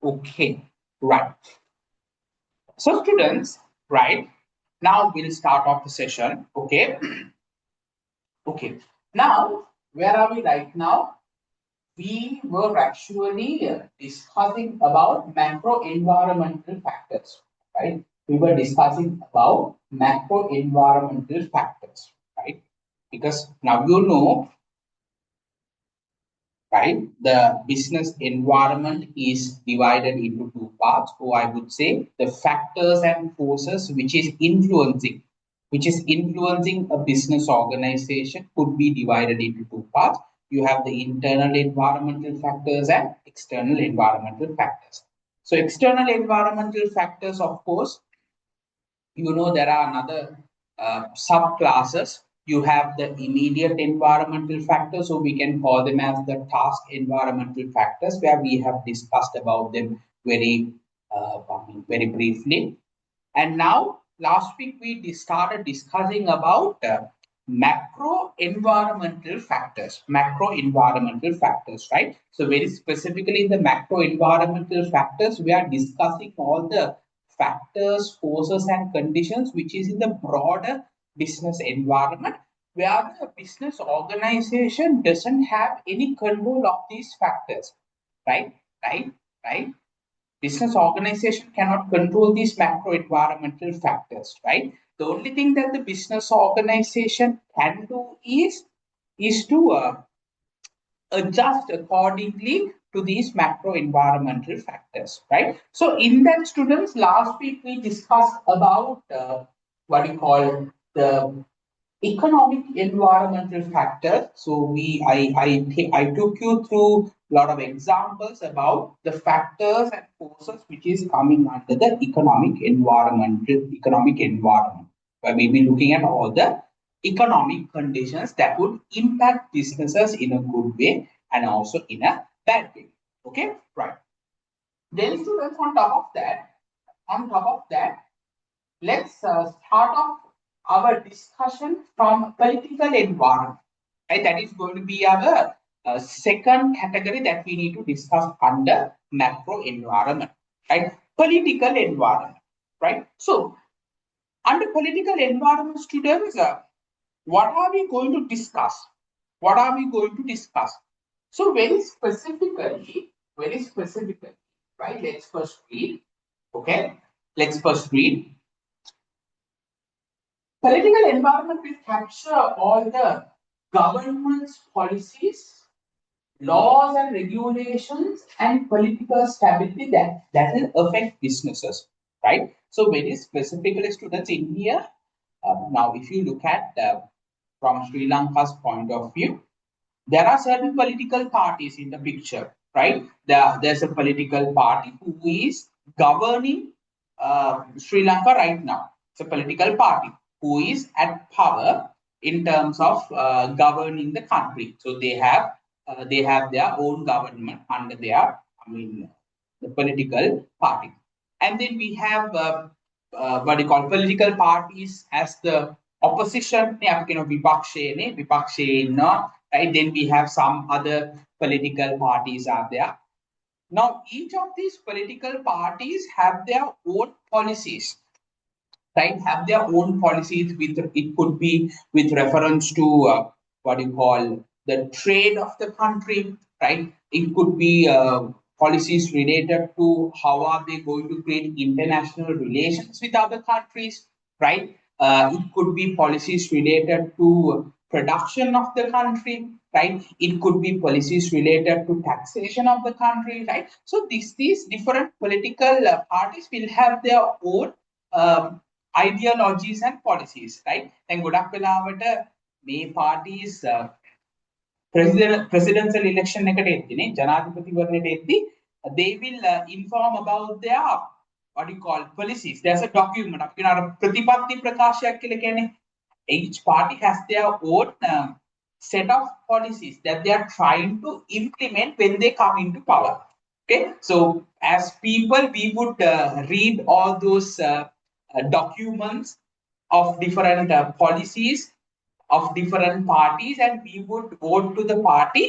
Okay, right. So students, right, now we'll start off the session. Okay, okay. Now, where are we right now? We were actually discussing about macro environmental factors, right? We were discussing about macro environmental factors, right? Because now you know, right? The business environment is divided into two parts, or I would say the factors and forces which is influencing a business organization could be divided into two parts. You have the internal environmental factors and external environmental factors. So external environmental factors, of course, there are another subclasses. You have the immediate environmental factors, so we can call them as the task environmental factors, where we have discussed about them very briefly. And now last week we started discussing about macro environmental factors, right? So very specifically in the macro environmental factors, we are discussing all the factors, forces and conditions which is in the broader business environment, where the business organization doesn't have any control of these factors, right? right right Business organization cannot control these macro environmental factors, right? The only thing that the business organization can do is to adjust accordingly to these macro environmental factors, right? So in that, students, last week we discussed about what you call the economic environmental factors. So I took you through a lot of examples about the factors and forces which is coming under the economic environment, where we'll be looking at all the economic conditions that would impact businesses in a good way and also in a bad way. Okay, right. Then students, on top of that, let's start off our discussion from political environment. Right? That is going to be our second category that we need to discuss under macro environment. Right? Political environment. Right? So, under political environment, students, what are we going to discuss? What are we going to discuss? So, very specifically, right? Let's first read. Okay, let's first read. Political environment will capture all the government's policies, laws and regulations, and political stability that will affect businesses, right? So very specifically, students, in here, now if you look at from Sri Lanka's point of view, there are certain political parties in the picture, right? There's a political party who is governing Sri Lanka right now. It's a political party who is at power in terms of governing the country. So they have their own government under their, the political party. And then we have what you call political parties as the opposition. Right? Then we have some other political parties are there. Now, each of these political parties have their own policies, right? Have their own policies. With it could be with reference to what you call the trade of the country, right? It could be policies related to how are they going to create international relations with other countries, right? It could be policies related to production of the country, right? It could be policies related to taxation of the country, right? So these different political parties will have their own ideologies and policies, right? Then ගොඩක් වෙලාවට මේ parties presidential election එකට එද්දී ජනාධිපතිවරණයට එද්දී they will inform about their what do you call policies. There's a document අපි කියන අර ප්‍රතිපත්ති ප්‍රකාශයක් කියලා කියන්නේ. Each party has their own set of policies that they are trying to implement when they come into power. Okay, so as people we would read all those documents of different policies of different parties, and we would vote to the party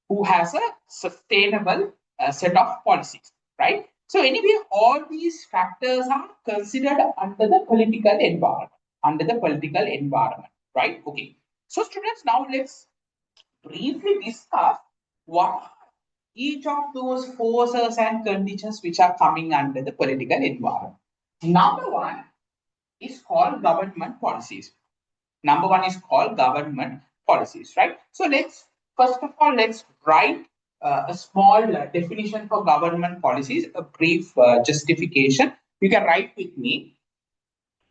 who has a sustainable set of policies, right? So anyway, all these factors are considered under the political environment, right? Okay. So students, now let's briefly discuss what are each of those forces and conditions which are coming under the political environment. Number one is called government policies. Number one is called government policies, right? So let's first of all let's write a small definition for government policies, a brief justification. You can write with me,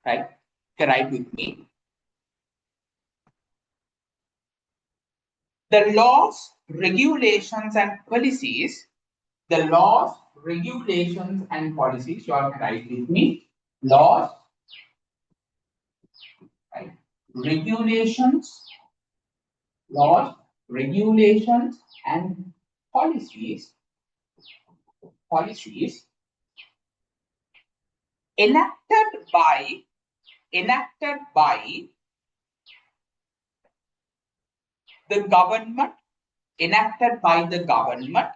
right? You can write with me. The laws, regulations, and policies. The laws, regulations, and policies. You all can write with me. Laws, right? Regulations, laws, regulations, and policies enacted by the government enacted by the government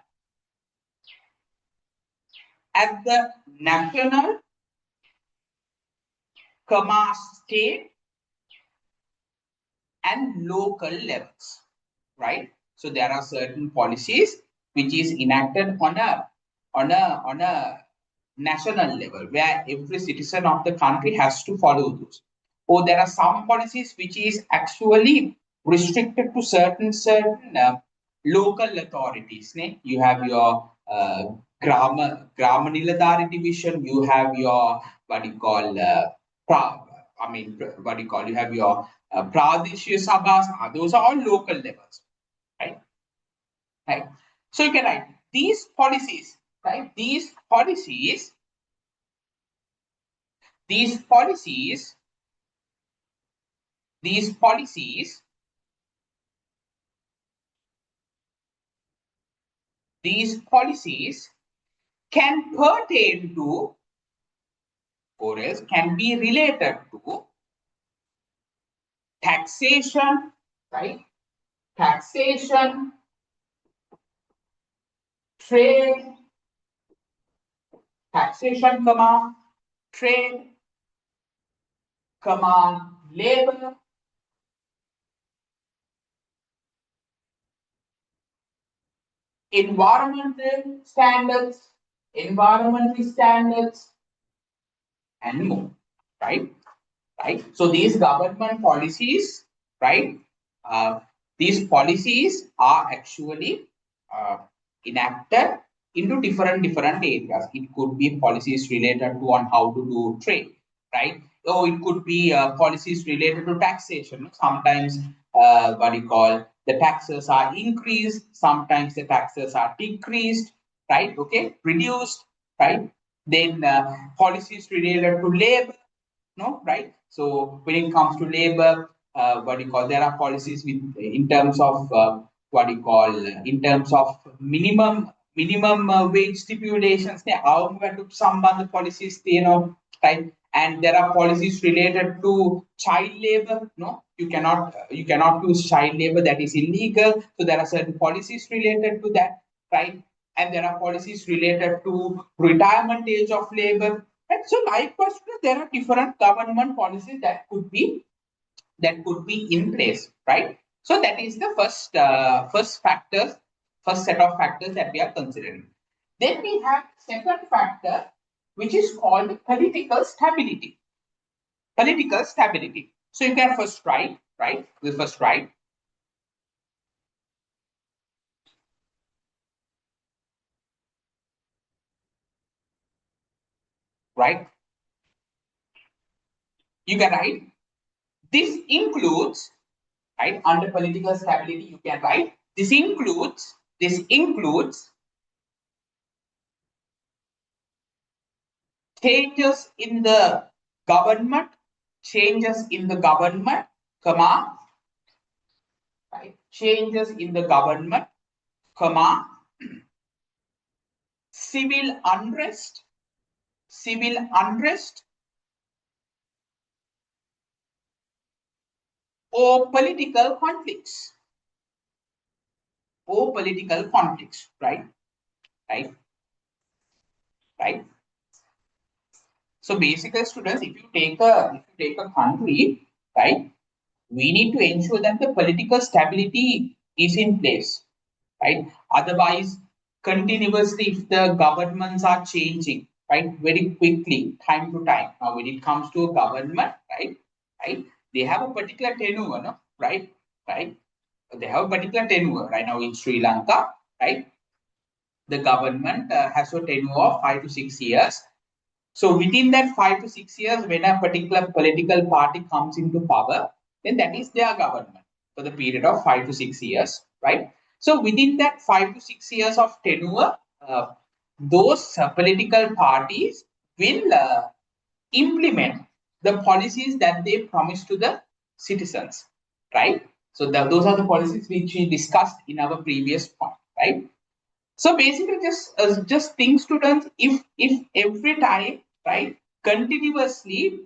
at the national, state, and local levels, right? So there are certain policies which is enacted on a national level where every citizen of the country has to follow those. Or there are some policies which is actually restricted to certain local authorities. You have your Grama Niladhari division, you have your what you call what you call, you have your Pradeshya Sabhas, those are all local levels, right? Right. So you can write these policies, right? These policies, these policies, these policies can pertain to, or else can be related to taxation, right? Taxation, trade, taxation, trade, labor, environmental standards, and more, right? Right. So these government policies, right? These policies are actually enacted into different areas. It could be policies related to on how to do trade, right? Or it could be policies related to taxation. Sometimes what you call the taxes are increased, sometimes the taxes are decreased, right? Okay, reduced, right? Then policies related to labor, no, right? So when it comes to labor, what do you call, there are policies with in terms of what do you call, in terms of minimum wage stipulations. There are some other policies, right? And there are policies related to child labor. No, you cannot use child labor, that is illegal. So there are certain policies related to that, right? And there are policies related to retirement age of labor. And so likewise, there are different government policies that could be in place, right? So that is the first set of factors that we are considering. Then we have second factor, which is called political stability. Political stability. So you can first write, right? We first write, right? You can write. This includes, right? Under political stability, you can write. This includes changes in the government, comma, right? Changes in the government, comma, civil unrest, or political conflicts, right? Right. right? So basically, students, if you take a country, right, we need to ensure that the political stability is in place, right? Otherwise, continuously, if the governments are changing, right, very quickly, time to time. Now, when it comes to a government, right, they have a particular tenure, no, right. They have a particular tenure. Right now in Sri Lanka, right, the government has a tenure of 5 to 6 years. So within that 5 to 6 years, when a particular political party comes into power, then that is their government for the period of 5 to 6 years, right? So within that 5 to 6 years of tenure, those political parties will implement the policies that they promise to the citizens, right? So those are the policies which we discussed in our previous point, right? So basically, just think, students, if every time, right, continuously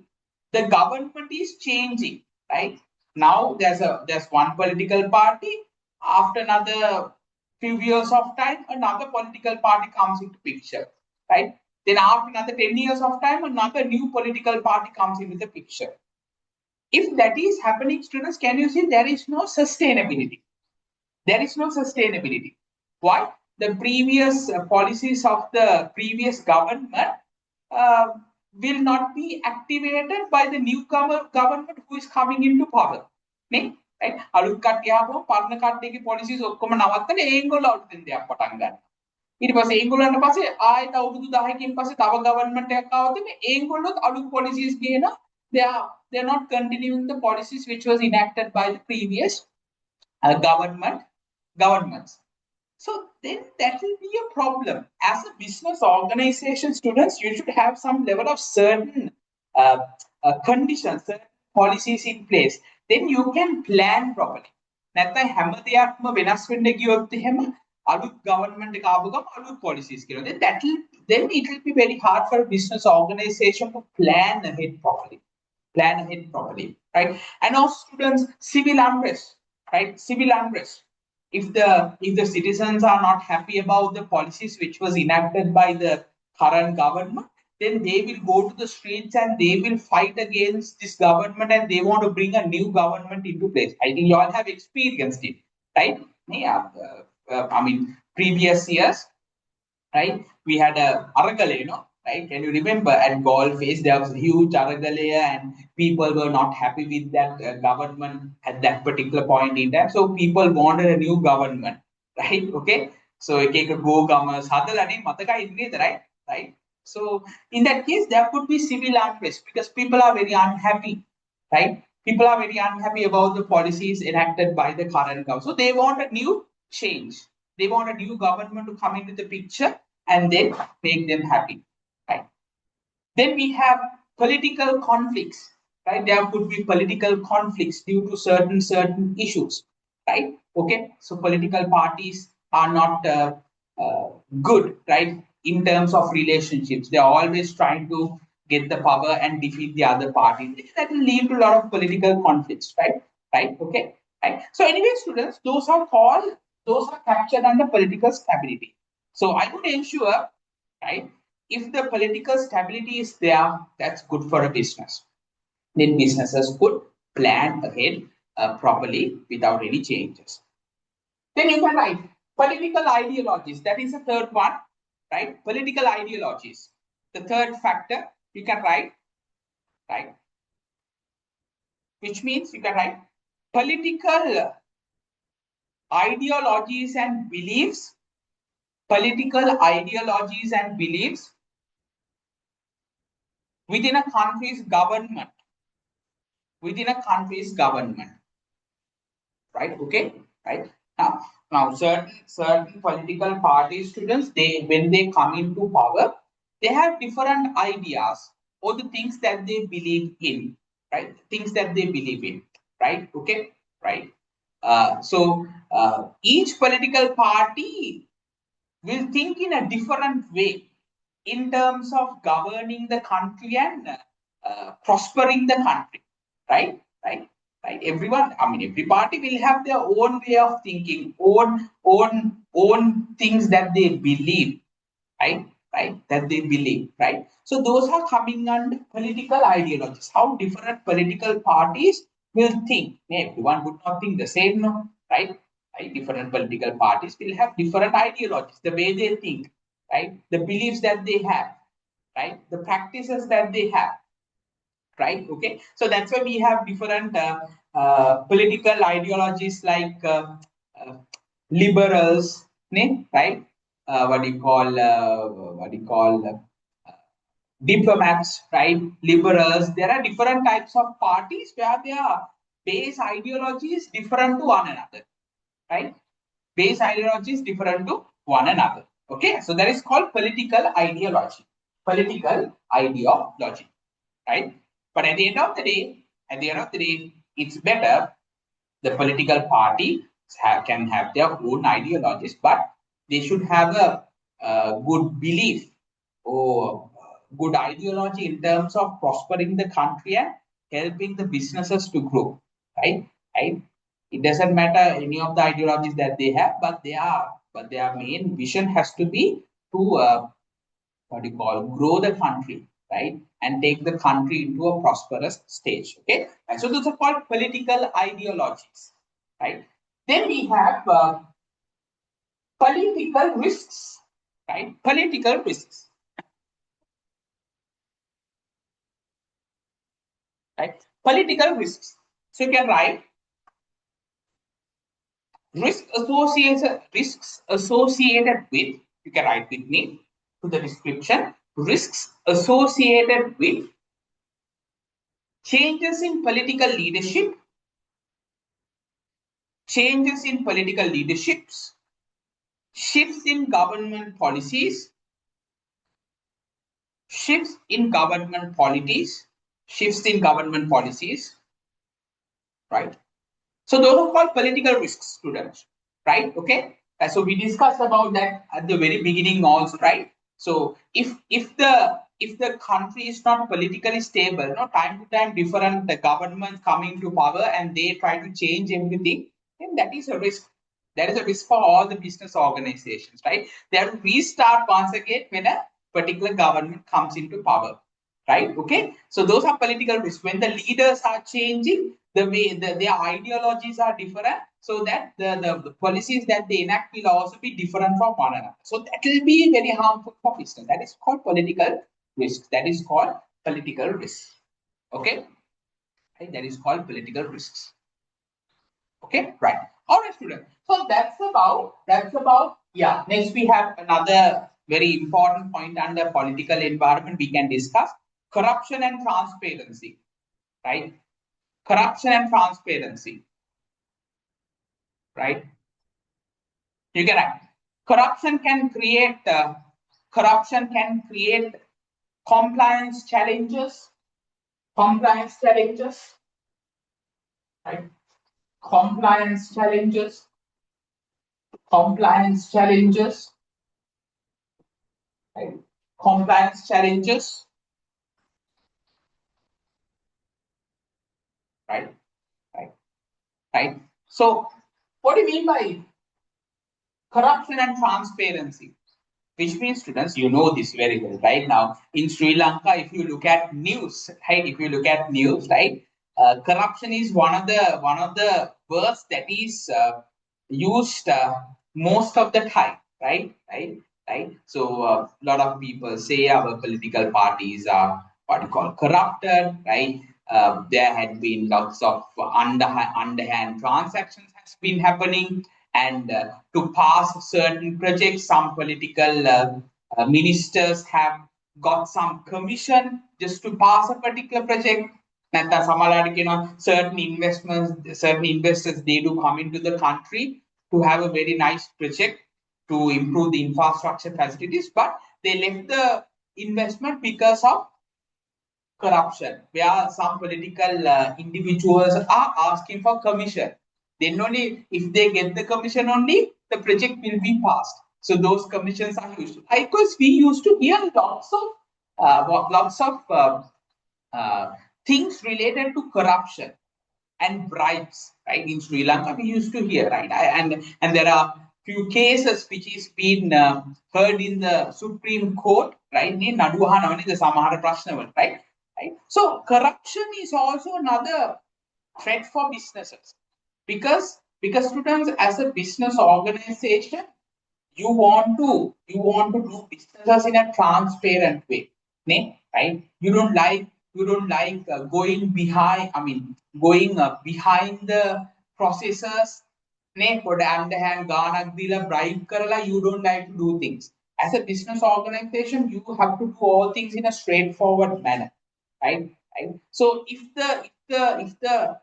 the government is changing, right? Now there's one political party. After another few years of time, another political party comes into picture, right? Then after another 10 years of time, another new political party comes into the picture. If that is happening, students, can you see there is no sustainability? There is no sustainability. Why? The previous policies of the previous government uh, will not be activated by the newcomer government who is coming into power. Right? අලුත් කට්ටිය ආවම පරණ කට්ටියගේ policies ඔක්කොම නවත්තලා ඒගොල්ලෝ අලුතෙන් දෙයක් පටන් ගන්නවා. ඊට පස්සේ ඒගොල්ලන්ට පස්සේ ආයෙත් අවුරුදු 10කින් පස්සේ තව government එකක් ආවොත් ඒගොල්ලොත් අලුත් policies ගේනවා. They are not continuing the policies which was enacted by the previous governments. So then that will be a problem. As a business organization, students, you should have some level of certain conditions, certain policies in place. Then you can plan properly. නැත්නම් හැම දෙයක්ම වෙනස් වෙන්න ගියොත් එහෙම අලුත් government එක ආව ගම අලුත් policies කියනවා. Then it will be very hard for a business organization to plan ahead properly. Right? And also, students, civil unrest, right? Civil unrest. If the citizens are not happy about the policies which was enacted by the current government, then they will go to the streets and they will fight against this government and they want to bring a new government into place. I think you all have experienced it, right? Yeah, I mean, previous years, right? We had a Aragalaya, right? Can you remember at Galface there was a huge Aragalaya and people were not happy with that government at that particular point in time. So people wanted a new government, right? Okay. So ekeka gogamas hadalane mataka idneda, right? So in that case there could be civil unrest because people are very unhappy, right? People are very unhappy about the policies enacted by the current government. So they want a new change. They want a new government to come into the picture and then make them happy, right? Then we have political conflicts, right? There could be political conflicts due to certain issues, right? Okay, so political parties are not good, right? In terms of relationships, they are always trying to get the power and defeat the other party. That will lead to a lot of political conflicts, right? Okay, right. So anyway, students, those are captured under political stability. So I would ensure, right, if the political stability is there, that's good for a business. Then businesses could plan ahead properly without any changes. Then you can write political ideologies. That is the third one, right? Political ideologies. The third factor you can write, right? Which means you can write political ideologies and beliefs. Political ideologies and beliefs within a country's government. Right? Okay, right? Now certain political party students, when they come into power, they have different ideas or the things that they believe in, right? Things that they believe in, right? Okay, right? So each political party will think in a different way in terms of governing the country and prospering the country, right? Everyone, I mean, every party will have their own way of thinking, own things that they believe, right? right? That they believe, right? So those are coming under political ideologies. How different political parties will think. Everyone would not think the same, no, right? Right? Different political parties will have different ideologies, the way they think, right? The beliefs that they have, right? The practices that they have, right? Okay, so that's why we have different political ideologies like uh, liberals, right? What do you call diplomats, right? Liberals. There are different types of parties where their base ideology is different to one another, right? Base ideology is different to one another. Okay, so that is called political ideology. Political ideology, right? But at the end of the day, it's better the political party can have their own ideologies, but they should have a good belief or good ideology in terms of prospering the country and helping the businesses to grow, right? Right? It doesn't matter any of the ideologies that they have, but their main vision has to be to what do you call grow the country, right, and take the country into a prosperous stage. Okay, and so those are called political ideologies, right? Then we have political risks, right? Political risks, right? Political risks. So you can write risks associated with, you can write with me to the description, risks associated with changes in political leadership, changes in political leaderships, shifts in government policies, shifts in government policies, shifts in government policies, right? So those are called political risks, students, right? Okay. So we discussed about that at the very beginning also, right? So if the country is not politically stable, no, time to time different the governments coming to power and they try to change everything, then that is a risk. That is a risk for all the business organizations, right? They have to restart once again when a particular government comes into power, right? Okay, so those are political risks when the leaders are changing, the way their ideologies are different, so that the policies that they enact will also be different from one another, so that will be very harmful for business. That is called political risk. That is called political risk. Okay, right? That is called political risks. Okay, right. All right, students. So that's about yeah. Next we have another very important point under political environment we can discuss: corruption and transparency. Right? Corruption and transparency. Right? You can write. Corruption can create compliance challenges. Compliance challenges. Right? Compliance challenges. Compliance challenges. Right? Compliance challenges. Right? Right? Right? So, what do you mean by corruption and transparency? Which means, students, you know this very well, right? Now, in Sri Lanka, if you look at news, right? If you look at news, right? Corruption is one of the words that is used most of the time, right? Right? So, a lot of people say our political parties are what you call corrupted, right? There had been lots of underhand transactions has been happening, and to pass certain projects, some political ministers have got some commission just to pass a particular project. නැත්නම් සමහරවිට කියනවා certain investors they do come into the country to have a very nice project to improve the infrastructure facilities, but they left the investment because of corruption, where some political individuals are asking for commission. Then only if they get the commission only, the project will be passed. So those commissions are used. Of course, we used to hear lots of things related to corruption and bribes, right? In Sri Lanka, we used to hear, right? And there are few cases which is been heard in the Supreme Court, right? Right? Right? So corruption is also another threat for businesses, because students, as a business organization, you want to do businesses in a transparent way, right? You don't like going behind, I mean, going behind the processes, put underhand ganak dila bribe karala. You don't like to do things as a business organization. You have to do all things in a straightforward manner, right? Right. So if the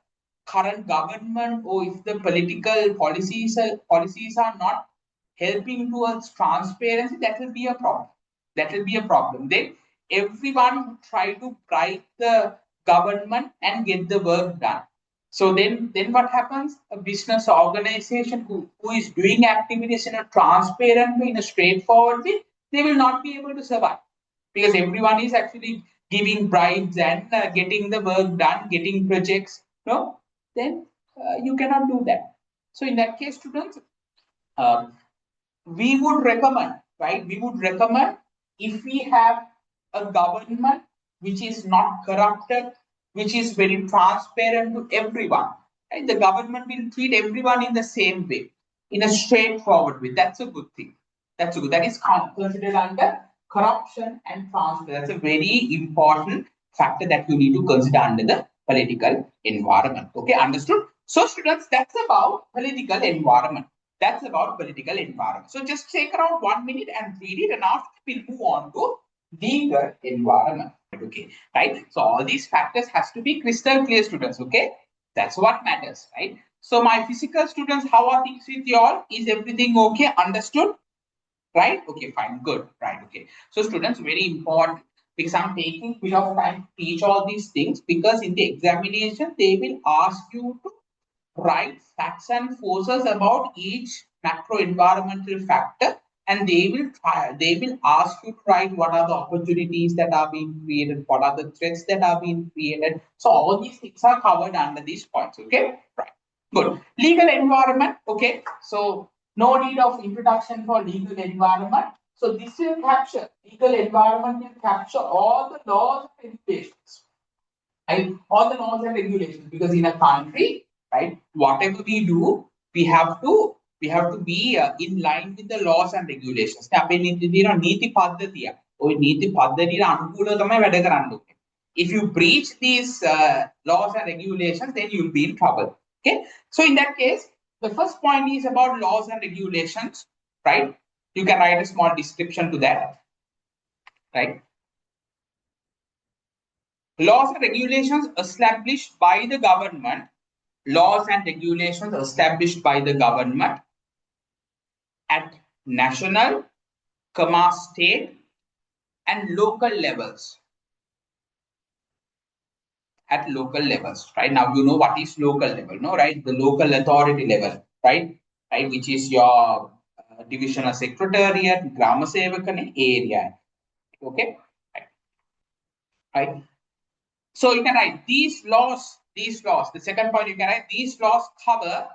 current government, or if the political policies are not helping towards transparency, that will be a problem. That will be a problem. Then everyone try to bribe the government and get the work done. So then what happens? A business organization who is doing activities in a transparent way, in a straightforward way, they will not be able to survive, because everyone is actually giving bribes and getting the work done, getting projects. No, then you cannot do that. So in that case, students, uh, we would recommend, right? We would recommend, if we have a government which is not corrupted, which is very transparent to everyone, right? The government will treat everyone in the same way, in a straightforward way. That's a good thing. That's a good. That is considered under corruption and transparency. That's a very important factor that you need to consider under the political environment. Okay, understood? So, students, that's about political environment. That's about political environment. So just take around 1 minute and read it, and after we'll move on to legal environment. Okay, right? So all these factors has to be crystal clear, students. Okay, that's what matters, right? So my physical students, how are things with y'all? Is everything okay? Understood? Right? Okay, fine, good. Right, okay. So students, very important, because I'm taking a bit of time to teach all these things, because in the examination they will ask you to write facts and forces about each macro environmental factor, and they will ask you to write what are the opportunities that are being created, what are the threats that are being created. So all these things are covered under these points. Okay, right, good. Legal environment. Okay, so no need of introduction for legal environment. So this will capture, legal environment will capture all the laws and regulations, right? All the laws and regulations, because in a country, right, whatever we do, we have to be in line with the laws and regulations. නීති පද්ධතිය, ওই නීති පද්ධතියට අනුකූලව තමයි වැඩ කරන්න ඕනේ. If you breach these laws and regulations, then you'll be in trouble. Okay, so in that case, the first point is about laws and regulations, right? You can write a small description to that, right? Laws and regulations established by the government. Laws and regulations established by the government at national, state, and local levels. At local levels, right? Now you know what is local level, no? Right? The local authority level, right? Right, which is your divisional secretariat, Grama Sevakane area. Okay, right? So you can write these laws. These laws. The second point, you can write these laws cover.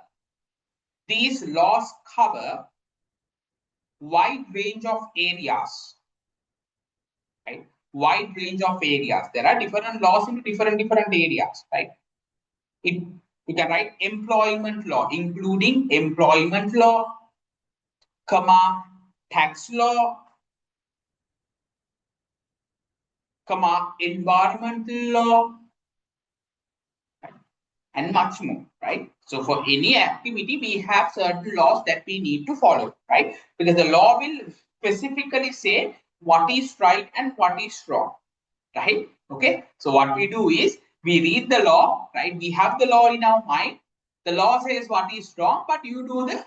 These laws cover wide range of areas, right? Wide range of areas. There are different laws in different areas, right? You can write employment law, including employment law, comma, tax law, comma, environmental law, and much more, right? So for any activity, we have certain laws that we need to follow, right? Because the law will specifically say what is right and what is wrong, right? Okay, so what we do is we read the law, right? We have the law in our mind. The law says what is wrong, but you do the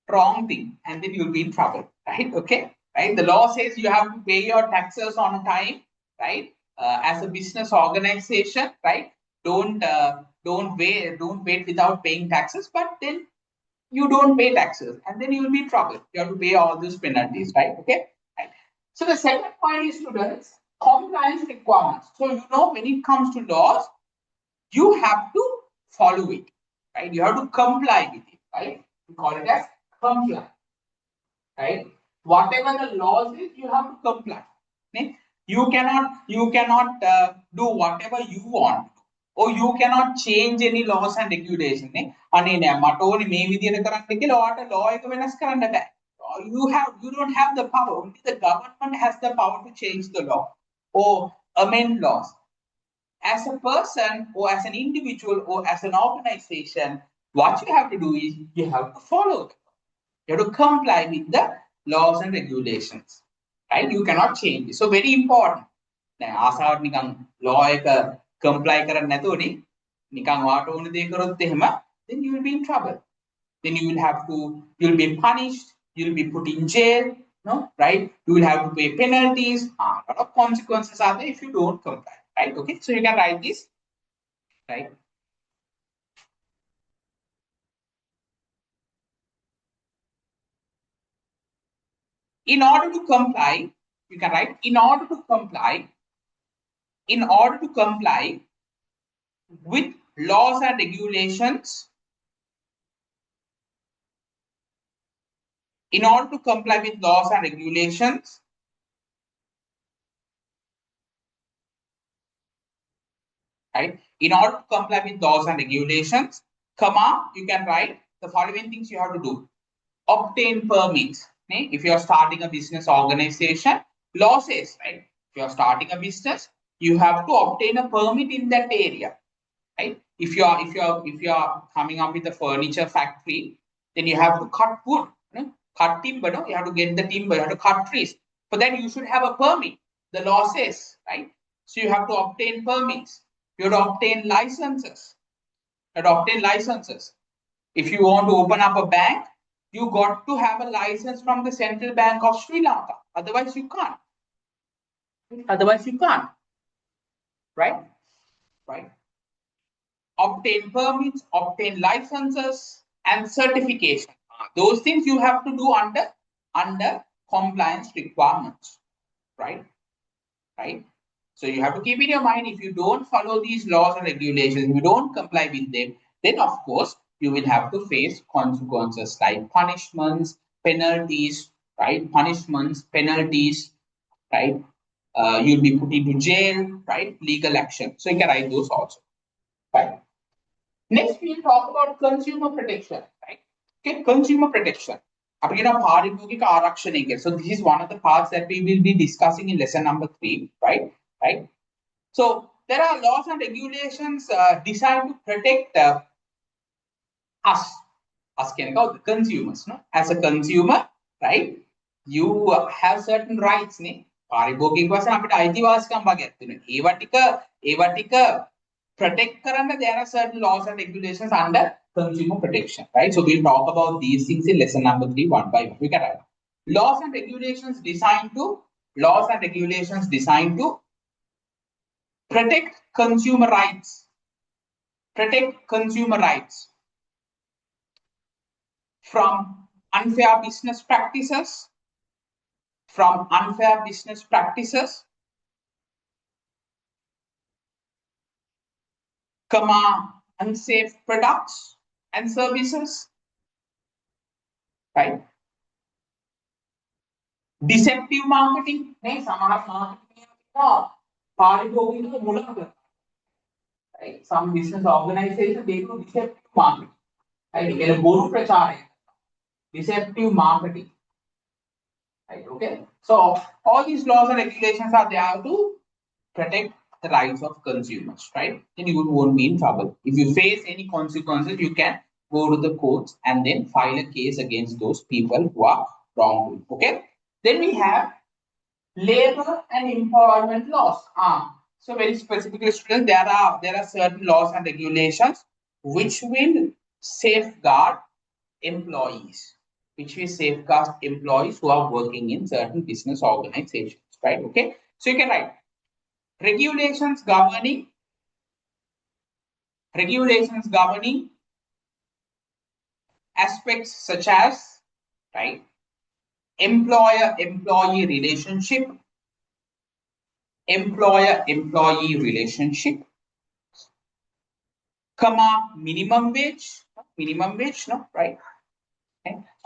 wrong thing, and then you'll be in trouble, right? Okay, right? The law says you have to pay your taxes on time, right? As a business organization, right? Don't wait without paying taxes, but then you don't pay taxes, and then you'll be in trouble. You have to pay all these penalties, right? Okay, right. So the second point is, students, compliance requirements. So when it comes to laws, you have to follow it, right? You have to comply with it, right? We call it as compliance. right? Whatever the laws is, you have to comply. Okay? You cannot do whatever you want, or you cannot change any laws and regulation. අනේ නෑ මට ඕනේ මේ විදිහට කරන්න කියලා ඔයාට law එක වෙනස් කරන්න බෑ. You don't have the power. Only the government has the power to change the law or amend laws. As a person or as an individual or as an organization, what you have to do is you have to follow them. You have to comply with the laws and regulations, right? You cannot change it. So very important. දැන් ආසාවට නිකන් law එක comply කරන්නේ නැතුවනේ නිකන් වාට ඕන දේ කරොත් එහෙම then you will be in trouble. Then you'll be punished, you'll be put in jail, no, right? You will have to pay penalties. A lot of consequences are there if you don't comply, right? Okay, so you can write this, right? In order to comply, you can write in order to comply with laws and regulations, in order to comply with laws and regulations, right? In order to comply with laws and regulations, comma, you can write the following things you have to do. Obtain permits. If you are starting a business organization, law says, right? If you are starting a business, you have to obtain a permit in that area, right? If you are coming up with a furniture factory, then you have to cut wood, cut timber. No? You have to get the timber. You have to cut trees. For that, you should have a permit. The law says, right? So you have to obtain permits. You have to obtain licenses. You have to obtain licenses. If you want to open up a bank, you got to have a license from the Central Bank of Sri Lanka. Otherwise, you can't. Right? Right. Obtain permits, obtain licenses, and certification. Those things you have to do under compliance requirements. Right? Right? So you have to keep in your mind, if you don't follow these laws and regulations, if you don't comply with them, then of course you will have to face consequences like punishments, penalties, right? Punishments, penalties, right? You'll be put into jail, right? Legal action. So you can write those also. Right. Next, we'll talk about consumer protection, right? Okay, consumer protection. So this is one of the parts that we will be discussing in lesson number 3, right? Right. So there are laws and regulations designed to protect us can call the consumers. No? As a consumer, right? You have certain rights. පාරිභෝගික වශයෙන් අපිට අයිතිවාසිකම් වගේක් තියෙනවා. ඒවා ටික protect කරන්න there are certain laws and regulations under consumer protection, right? So we'll talk about these things in lesson number 3 one by one. We can write laws and regulations designed to protect consumer rights. From unfair business practices, unsafe products and services, right? Deceptive marketing. Right? Some business organizations, they do deceptive marketing. Right? Deceptive marketing. Right? Okay. So all these laws and regulations are there to protect the rights of consumers, right? Then you won't be in trouble. If you face any consequences, you can go to the courts and then file a case against those people who are wrongdoing. Okay. Then we have labor and employment laws. So very specifically, students, there are certain laws and regulations which will safeguard employees, who are working in certain business organizations, right? Okay. So you can write regulations governing aspects such as, right, employer-employee relationship, minimum wage, no, right?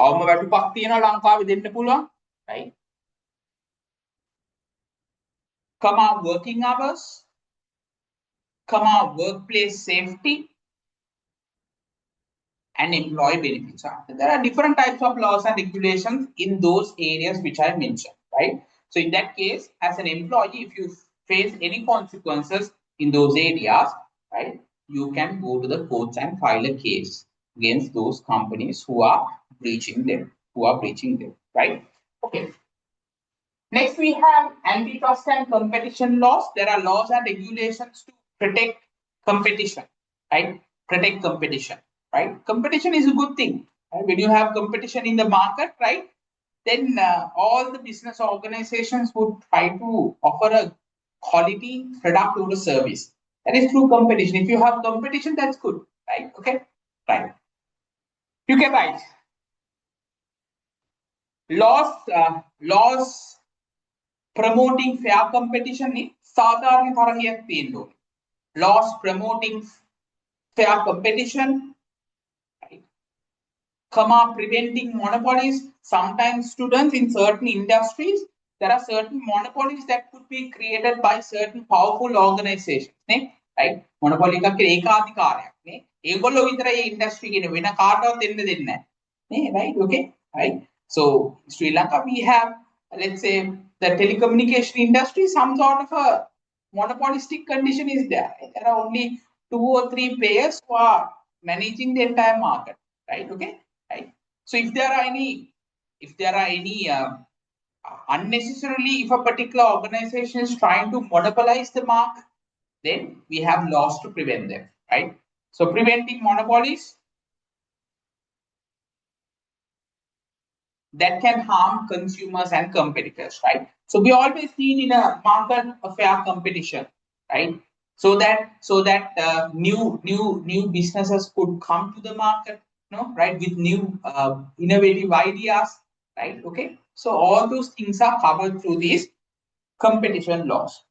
අවම වැටුපක් තියෙනවා ලංකාවේ දෙන්න පුළුවන්. Right? Comma working hours, comma workplace safety, and employee benefits. There are different types of laws and regulations in those areas which I mentioned, right? So in that case, as an employee, if you face any consequences in those areas, right, you can go to the courts and file a case against those companies who are breaching them, right? Okay. Next, we have antitrust and competition laws. There are laws and regulations to protect competition, right? Protect competition, right? Competition is a good thing. Right? When you have competition in the market, right, then all the business organizations would try to offer a quality product or a service. That is through competition. If you have competition, that's good, right? Okay, right. You can write laws promoting fair competition in සාධාරණ තරගයක් තියෙන්න ඕනේ. Laws promoting fair competition, right? Comma preventing monopolies. Sometimes students in certain industries, there are certain monopolies that could be created by certain powerful organizations, right? Monopoly එකක් කියන්නේ ඒකාධිකාරයක් නේ. ඒගොල්ලෝ විතරයි industry කියන වෙන කාටවත් දෙන්න දෙන්නේ නැහැ. Right? Okay? Right? So Sri Lanka we have, let's say, the telecommunication industry, some sort of a monopolistic condition is there. There are only 2 or 3 players who are managing the entire market, right? Okay, right. So if there are any unnecessarily, if a particular organization is trying to monopolize the market, then we have laws to prevent them, right? So preventing monopolies that can harm consumers and competitors, right? So we always seen in a market a fair competition, right? So that new businesses could come to the market, right, with new innovative ideas, right? Okay, so all those things are covered through these competition laws.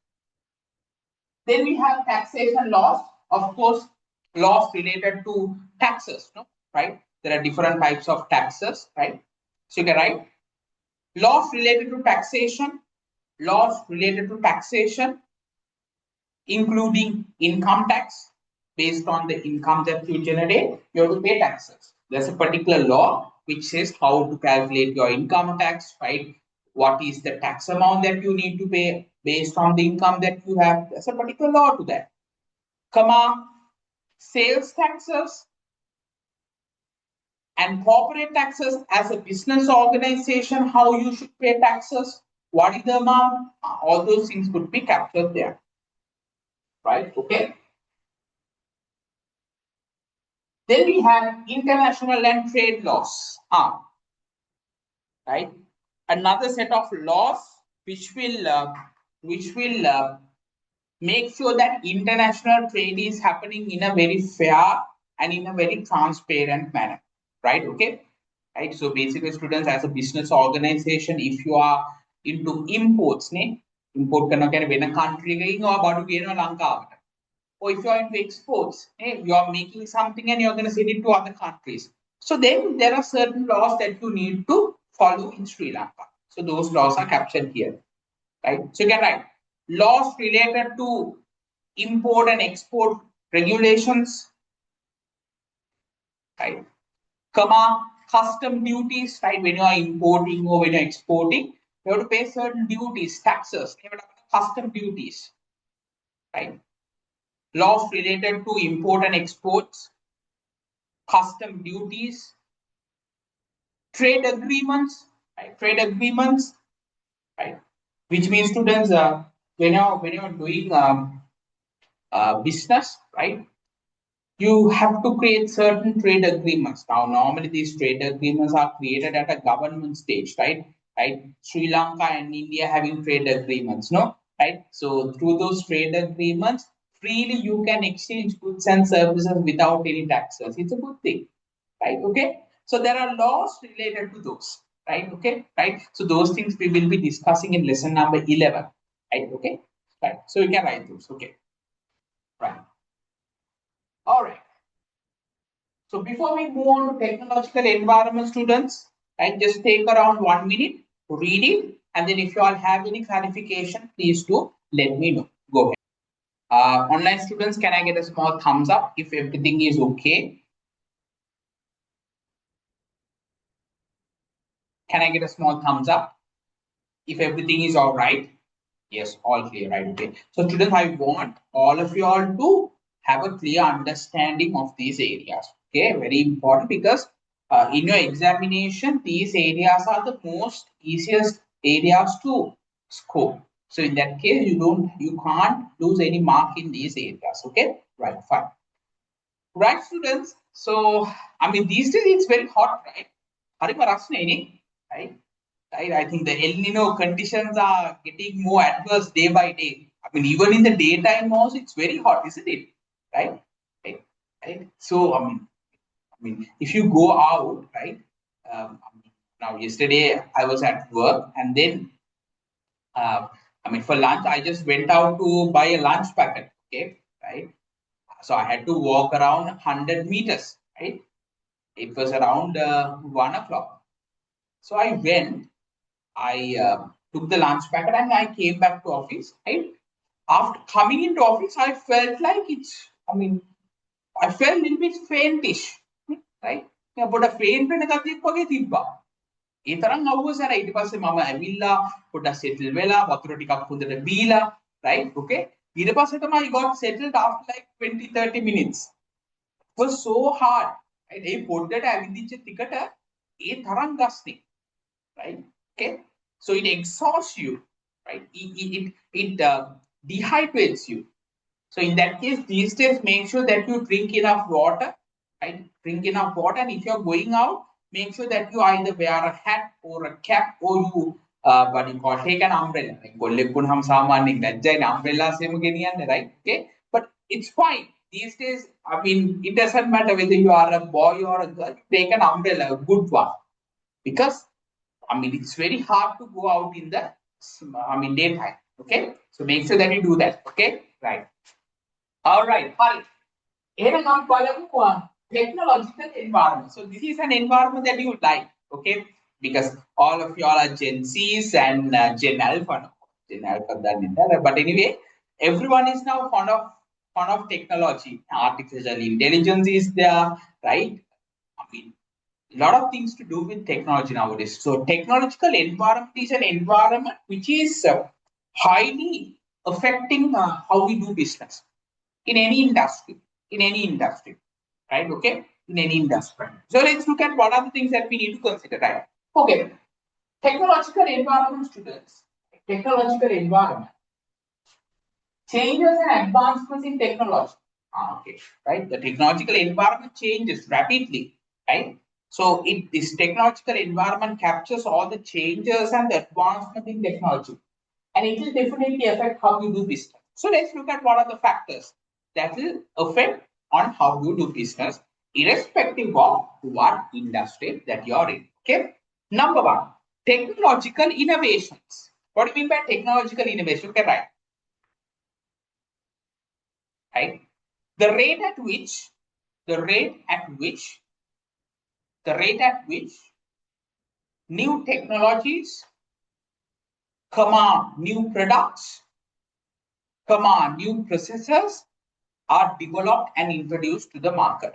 Then we have taxation laws, of course, laws related to taxes, right? There are different types of taxes, right? So you can write laws related to taxation, including income tax. Based on the income that you generate, you have to pay taxes. There's a particular law which says how to calculate your income tax, right? What is the tax amount that you need to pay based on the income that you have? There's a particular law to that. Comma, sales taxes and corporate taxes. As a business organization, how you should pay taxes, what is the amount, all those things could be captured there, right? Okay. Then we have international and trade laws, right? Another set of laws which will make sure that international trade is happening in a very fair and in a very transparent manner, right? Okay, right. So basically, students, as a business organization, if you are into imports, import කරනවා කියන්නේ වෙන country එකකින් ඔයා බඩු ගේනවා ලංකාවට. Or if you are into exports, you are making something and you're going to send it to other countries. So then there are certain laws that you need to follow in Sri Lanka. So those laws are captured here, right? So you can write laws related to import and export regulations, right? Comma, custom duties, right? When you are importing or when you're exporting, you have to pay certain duties, taxes, custom duties, right? Laws related to import and exports, custom duties, trade agreements, right? Right? Which means, students, when you're doing business, right, you have to create certain trade agreements. Now, normally these trade agreements are created at a government stage, right? Sri Lanka and India having trade agreements, no, right? So through those trade agreements, freely you can exchange goods and services without any taxes. It's a good thing, right? Okay, so there are laws related to those, right? Okay, right. So those things we will be discussing in lesson number 11, right? Okay, right. So you can write those. Okay, right. All right. So before we move on to technological environment, students, right, just take around 1 minute, read it, and then if you all have any clarification, please do let me know. Go ahead. Online students, can I get a small thumbs up if everything is okay? Can I get a small thumbs up if everything is all right? Yes, all clear, right? Okay. So students, I want all of you all to have a clear understanding of these areas. Okay, very important because in your examination, these areas are the most easiest areas to score. So in that case, you can't lose any mark in these areas. Okay, right, fine. Right, students. So I mean, these days it's very hot, right? Harima Rasne, right? Right? I think the El Nino conditions are getting more adverse day by day. I mean, even in the daytime also, it's very hot, isn't it? Right? Right? Right? So, if you go out, right? Now, yesterday I was at work, and then, for lunch, I just went out to buy a lunch packet. Okay, right? So I had to walk around 100 meters. Right? It was around 1 o'clock. So I went. I took the lunch packet and I came back to office. Right? After coming into office, I felt like I felt a little bit faintish. Right? But a faint වෙන ගතියක් වගේ තිබ්බා. ඒ තරම් අවුවස අර ඊට පස්සේ මම ඇවිල්ලා පොඩ්ඩක් සෙටල් වෙලා වතුර ටිකක් හොඳට බීලා right okay ඊට පස්සේ තමයි I got settled after like 20-30 minutes. It was so hard. Right? ඒ පොඩ්ඩට ඇවිදිච්ච ටිකට ඒ තරම් ගස්නේ. Right? Okay? So it exhausts you, right? It dehydrates you. So in that case, these days, make sure that you drink enough water, right? Drink enough water, and if you're going out, make sure that you either wear a hat or a cap, or you what you call take an umbrella. Umbrella, right? Okay, but it's fine. These days, I mean, it doesn't matter whether you are a boy or a girl. Take an umbrella, a good one, because it's very hard to go out in the daytime. Okay, so make sure that you do that. Okay, right. All right, fine. Technological environment. So this is an environment that you like, okay? Because all of you all are Gen Zs and Gen Alpha. Gen Alpha, but anyway, everyone is now fond of technology. Artificial intelligence is there, right? A lot of things to do with technology nowadays. So technological environment is an environment which is highly affecting how we do business in any industry, right? Okay, in any industry. So let's look at what are the things that we need to consider, right? Okay, technological environment, students. Technological environment. Changes and advancements in technology. Okay, right? The technological environment changes rapidly, right? So this technological environment captures all the changes and the advancement in technology. And it will definitely affect how you do business. So let's look at what are the factors that will affect on how you do business, irrespective of what industry that you're in. Okay. Number one, technological innovations. What do you mean by technological innovation? Okay, right. Right. The rate at which new technologies, new products, new processes are developed and introduced to the market.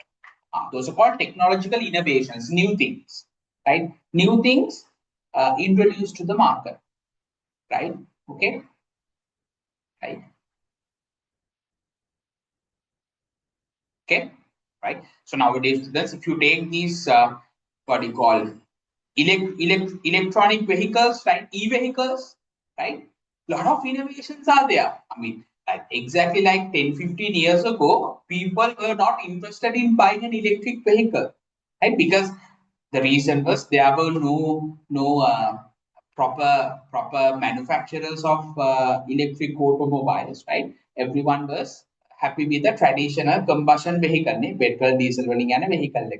Those are called technological innovations, new things, right? New things introduced to the market, right? Okay, right? Okay, right? So nowadays, students, if you take these, what do you call electronic vehicles, right? E-vehicles, right? A lot of innovations are there. Like exactly like 10-15 years ago, people were not interested in buying an electric vehicle, right? Because the reason was there were no proper manufacturers of electric automobiles, right? Everyone was happy with the traditional combustion vehicle, petrol, diesel running and a vehicle.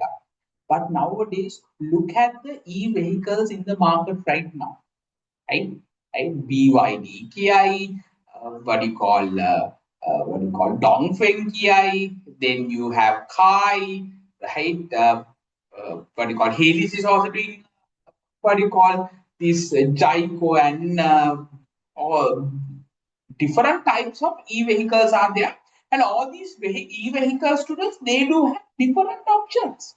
But nowadays, look at the e-vehicles in the market right now, right? BYD, Kia, what do you call Dongfeng Kia, then you have Kai, right? What do you call Haley's is also doing what do you call this Jaico and all different types of e-vehicles are there, and all these e-vehicle students they do have different options,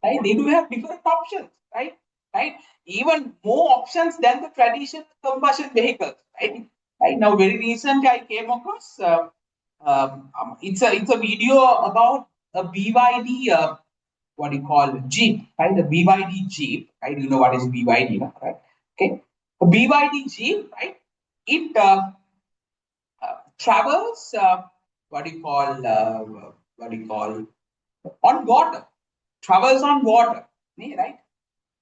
right? They do have different options, right? Right? Even more options than the traditional combustion vehicles, right? Right now, very recently I came across it's a video about a BYD what do you call Jeep, right? The BYD Jeep, right? You know what is BYD, no? Right? Okay, a BYD Jeep, right? It travels what do you call what do you call on water, travels on water, right?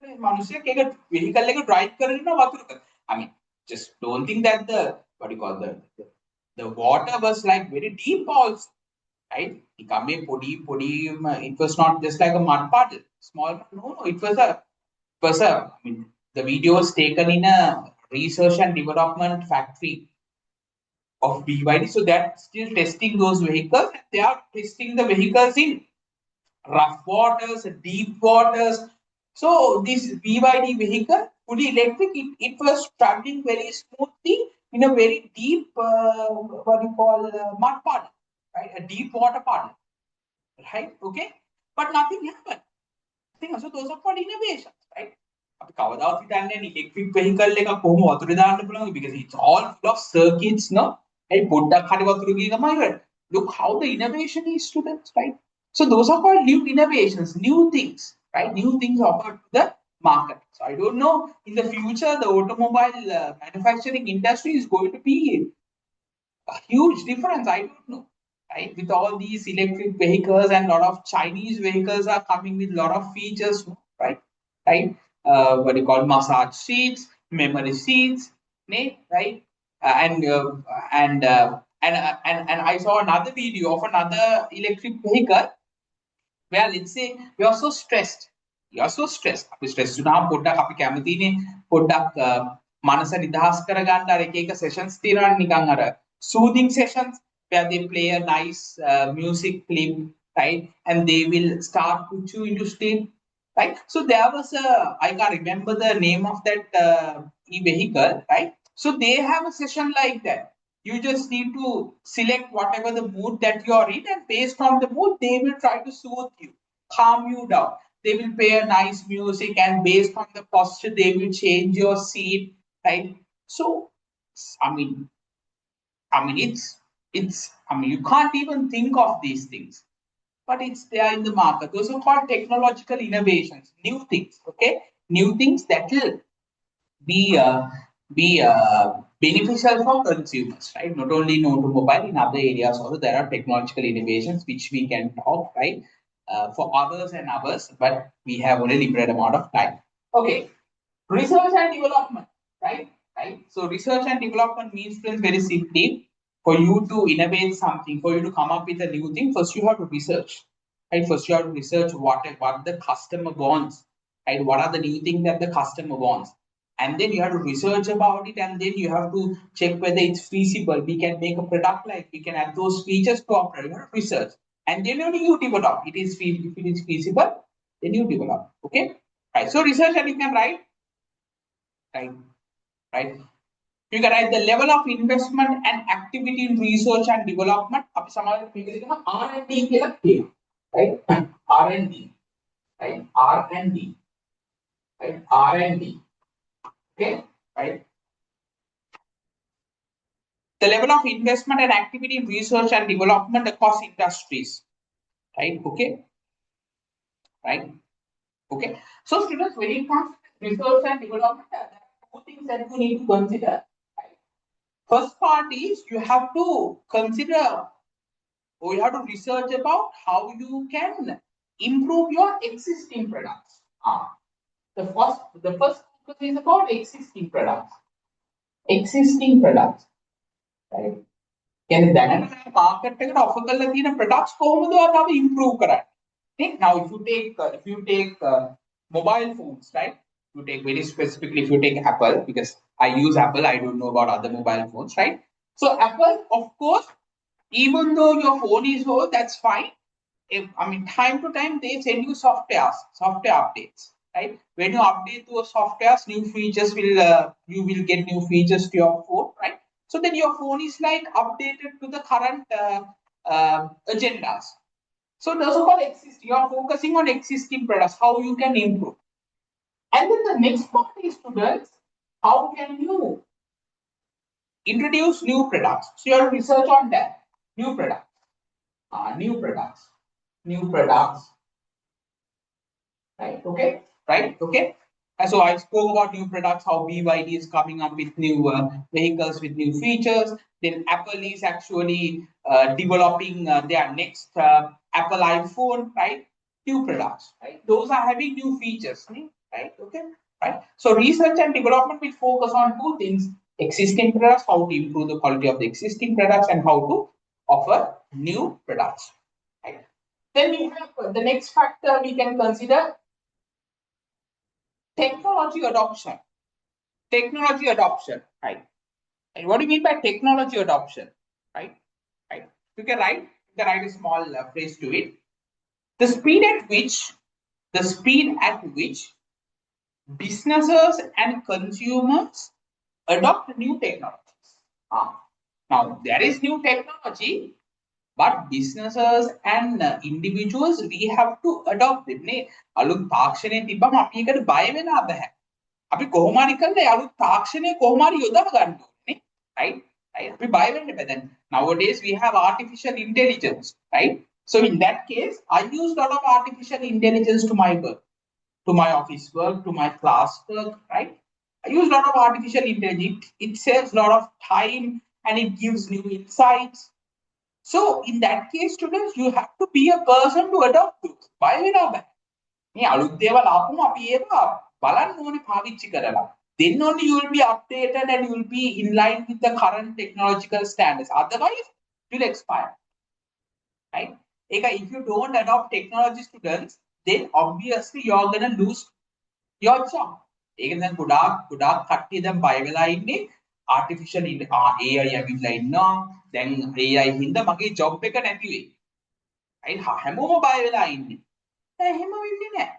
मनुष्य के अगर vehicle लेकर drive कर रहे हैं ना वहाँ पर I mean just don't think that the what do you call the water was like very deep also, right? It was not just like a mud puddle, small. No, no, it was a. I mean, the video was taken in a research and development factory of BYD. So they're still testing those vehicles. They are testing the vehicles in rough waters, deep waters. So this BYD vehicle, fully electric, it was traveling very smoothly in a very deep, what do you call, mud puddle, right? A deep water puddle, right? Okay, but nothing happened. So those are called innovations, right? අපි කවදාවත් හිතන්නේ electric vehicle එකක් කොහොම වතුරේ දාන්න පුළුවන්ද because it's all full of circuits, no? ඒ පොඩ්ඩක් හරි වතුර ගිය ගමන් ඉවරයි. Look how the innovation is, students, right? So those are called new innovations, new things, right? New things offered to the market. So I don't know in the future the automobile manufacturing industry is going to be a huge difference. I don't know, right? With all these electric vehicles and a lot of Chinese vehicles are coming with a lot of features, right? Right? What do you call massage seats, memory seats, right? And and I saw another video of another electric vehicle where let's say you are so stressed. You are so stressed. අපි stressed වුණාම පොඩ්ඩක් අපි කැමතිනේ පොඩ්ඩක් මනස නිදහස් කරගන්න අර එක එක sessions තියෙනවනේ නිකන් අර soothing sessions where they play a nice music clip, right? And they will start put you into sleep, right? So there was I can't remember the name of that e-vehicle, right? So they have a session like that. You just need to select whatever the mood that you are in, and based on the mood, they will try to soothe you, calm you down. They will play a nice music, and based on the posture, they will change your seat, right? So, I mean, you can't even think of these things, but it's there in the market. Those are called technological innovations, new things. Okay, new things that will be beneficial for consumers, right? Not only in automobile, in other areas also there are technological innovations which we can talk, right? For others and others, but we have only limited amount of time. Okay, research and development, right? Right. So research and development means, friends, very simply, for you to innovate something, for you to come up with a new thing, first you have to research, right? First you have to research what the customer wants, right? What are the new things that the customer wants, and then you have to research about it, and then you have to check whether it's feasible. We can make a product like we can add those features to our product. You have to research, and then only you develop. If it is feasible, then you develop. Okay, right? So research, and you can write, right? You can write the level of investment and activity in research and development. අපි සමාජයට මේක දෙනවා R&D කියලා කියනවා. Right? R&D. Right? R&D. Right? R&D. Okay? Right? The level of investment and activity in research and development across industries. Right? Okay? Right? Okay? So students, when it comes to research and development, there are two things that you need to consider. First part is you have to consider, or you have to research about how you can improve your existing products. The first focus is about existing products. Existing products, right? කියන්නේ දැනට market එකට offer කරලා තියෙන products කොහොමද ඔයාලා improve කරන්නේ? Now if you take mobile phones, right? You take very specifically, if you take Apple, because I use Apple, I don't know about other mobile phones, right? So Apple, of course, even though your phone is old, that's fine. time to time they send you software updates, right? When you update those softwares, new features will you will get new features to your phone, right? So then your phone is like updated to the current agendas. So those are called existing. You are focusing on existing products, how you can improve. And then the next part is, students, how can you introduce new products? So you have to research on that. New products, new products, new products, right? Okay, right? Okay. And so I spoke about new products, how BYD is coming up with new vehicles with new features. Then Apple is actually developing their next Apple iPhone, right? New products, right? Those are having new features, right? Okay, right? So research and development will focus on two things: existing products, how to improve the quality of the existing products, and how to offer new products, right? Then we have the next factor we can consider: technology adoption. Technology adoption, right? And what do you mean by technology adoption, right? Right. You can write a small phrase to it. The speed at which, the speed at which businesses and consumers adopt new technologies. Now there is new technology, but businesses and individuals, we have to adopt them. නේ අලුත් තාක්ෂණය තිබ්බම අපි ඒකට බය වෙලා බෑ. අපි කොහොම හරි කරලා අලුත් තාක්ෂණය කොහොම හරි යොදව ගන්න ඕනේ, right? Right? අපි බය වෙන්න බෑ. Then nowadays we have artificial intelligence, right? So in that case, I use a lot of artificial intelligence to my work, to my office work, to my class work, right? I use a lot of artificial intelligence. It saves a lot of time and it gives new insights. So in that case, students, you have to be a person to adopt this. Why වෙලා බෑ. මේ අලුත් දේවල් ආපුම අපි ඒවා බලන්න ඕනේ පාවිච්චි කරලා. Then only you will be updated and you will be in line with the current technological standards. Otherwise, it will expire. Right? If you don't adopt technology, students, then obviously you're gonna lose your job. ඒක දැන් ගොඩාක් කට්ටිය දැන් බය වෙලා ඉන්නේ artificial AI ඇවිල්ලා ඉන්නවා. දැන් AI හින්දා මගේ job එක නැති වෙයි. right? හැමෝම බය වෙලා ඉන්නේ. එහෙම වෙන්නේ නැහැ.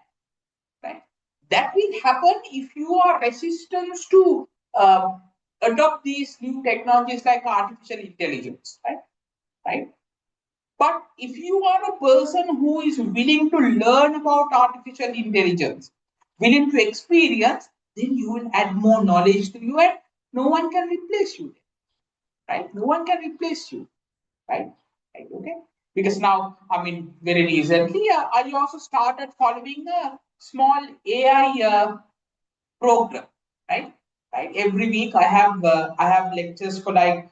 Right? That will happen if you are resistant to adopt these new technologies like artificial intelligence, right? Right? But if you are a person who is willing to learn about artificial intelligence, willing to experience, then you will add more knowledge to you and no one can replace you, right? No one can replace you, right? Right? Okay. Because now, very recently, I also started following a small AI program, right? Right. Every week I have lectures for like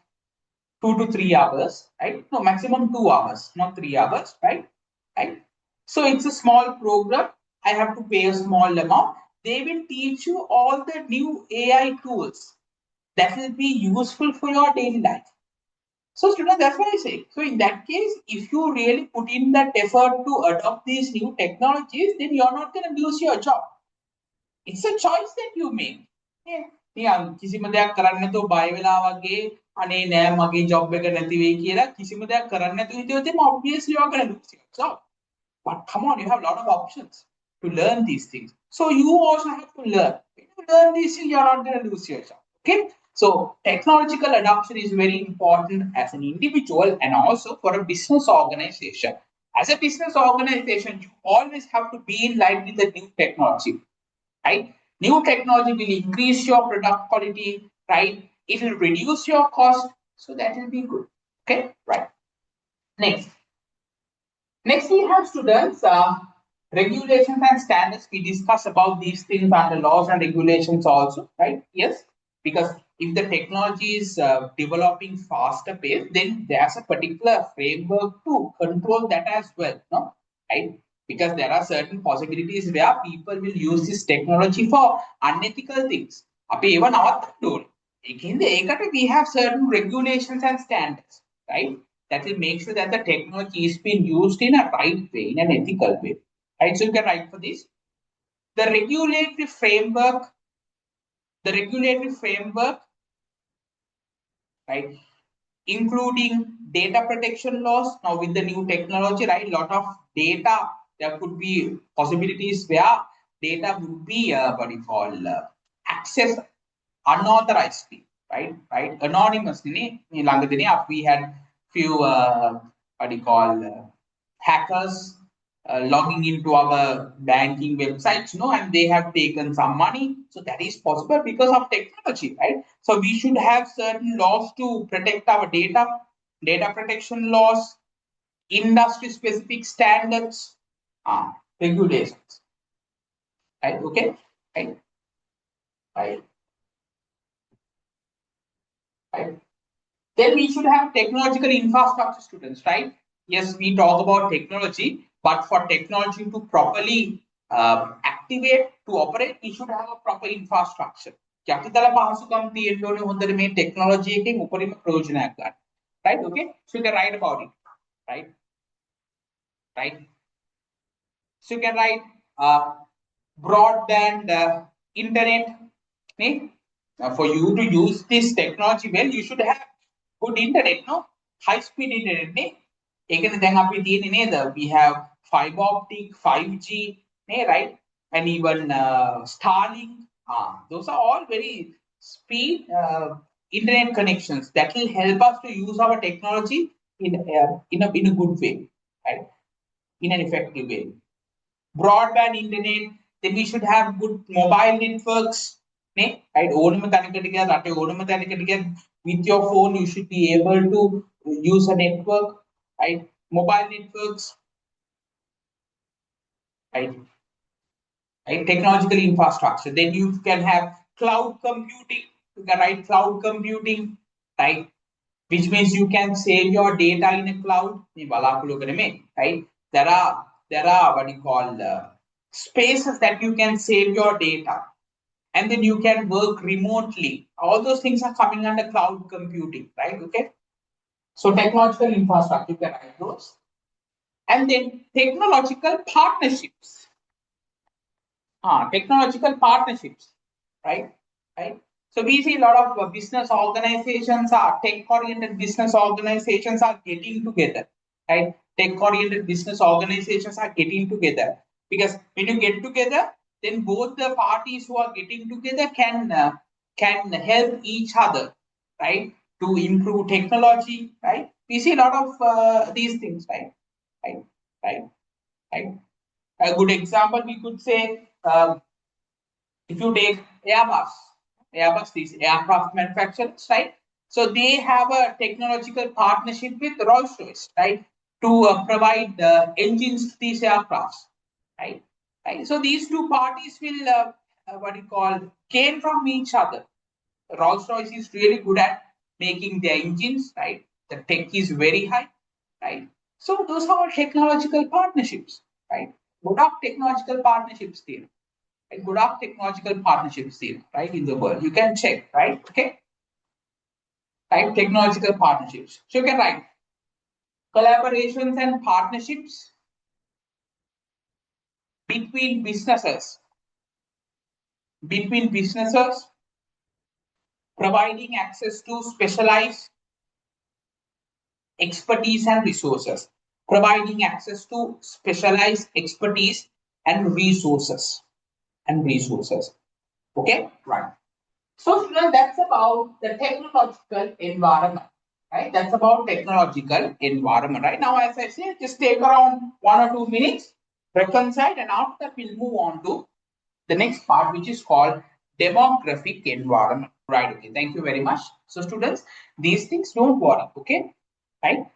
2 to 3 hours, right? No, maximum 2 hours, not 3 hours, right? Right. So it's a small program. I have to pay a small amount. They will teach you all the new AI tools that will be useful for your daily life. So students, that's what I say. So in that case, if you really put in that effort to adopt these new technologies, then you're not going to lose your job. It's a choice that you make. නිකන් කිසිම දෙයක් කරන්න නැතුව බය වෙලා වගේ අනේ නෑ මගේ ජොබ් එක නැති වෙයි කියලා කිසිම දෙයක් කරන්න නැතුව හිටියොත් එම obviously you're going to lose your job. But come on, you have a lot of options to learn these things. So you also have to learn. If you learn these things, you're not going to lose your job. Okay? So technological adoption is very important as an individual and also for a business organization. As a business organization, you always have to be in line with the new technology, right? New technology will increase your product quality, right? It will reduce your cost, so that will be good. Okay, right. Next we have, students, regulations and standards. We discuss about these things under laws and regulations also, right? Yes, because if the technology is developing faster pace, then there's a particular framework to control that as well, no? Right? Because there are certain possibilities where people will use this technology for unethical things. අපි ඒව නවත්තන්න ඕනේ. ඒකින්ද ඒකට we have certain regulations and standards, right? That will make sure that the technology is being used in a right way, in an ethical way. Right? So you can write for this. The regulatory framework, right, including data protection laws. Now with the new technology, right, lot of data, there could be possibilities where data would be what you call accessed unauthorizedly, right, anonymously. We had few what do you call hackers logging into our banking websites, and they have taken some money. So that is possible because of technology, right? So we should have certain laws to protect our data protection laws, industry specific standards, regulations, right? Okay, right, right, right. Then we should have technological infrastructure, students, right? Yes, we talk about technology, but for technology to properly activate, to operate, we should have a proper infrastructure. යටිතල පහසුකම් තියෙන්න ඕනේ හොඳට මේ technology එකෙන් උපරිම ප්‍රයෝජනයක් ගන්න. Right? Okay? So you can write about it. Right? Right? So you can write broadband internet. For you to use this technology well, you should have good internet, no? High speed internet, ne? ඒකනේ දැන් අපි තියෙන්නේ නේද? We have fiber optic, 5G, right? And even Starlink. Those are all very speed internet connections that will help us to use our technology in a good way, right? In an effective way. Broadband internet, then we should have good mobile networks, right? With your phone you should be able to use a network, right? Mobile networks, right? Technological infrastructure. Then you can have cloud computing. You can write cloud computing, right? Which means you can save your data in a cloud, right? There are what you call spaces that you can save your data, and then you can work remotely. All those things are coming under cloud computing, right? Okay. So technological infrastructure, you can write those. And then technological partnerships. Technological partnerships, right? So we see a lot of business organizations tech-oriented business organizations are getting together, right? Tech-oriented business organizations are getting together because when you get together, then both the parties who are getting together can help each other, right, to improve technology, right? We see a lot of these things, right? A good example we could say, if you take Airbus, these aircraft manufacturers, right? So they have a technological partnership with Rolls-Royce, right, to provide engines to these aircrafts, right? So these two parties will what you call gain from each other. Rolls-Royce is really good at making their engines, right? The tech is very high, right? So those are technological partnerships, right? Good technological partnerships there. Good technological partnerships there, right, in the world. You can check, right? Okay. Right, technological partnerships. So you can write collaborations and partnerships between businesses, providing access to specialized expertise and resources. Providing access to specialized expertise and resources. Okay, right. So students, that's about the technological environment, right? That's about technological environment, right? Now, as I said, just take around 1 or 2 minutes, reconcile, and after that we'll move on to the next part, which is called demographic environment, right? Okay, thank you very much. So students, these things don't worry, okay, right?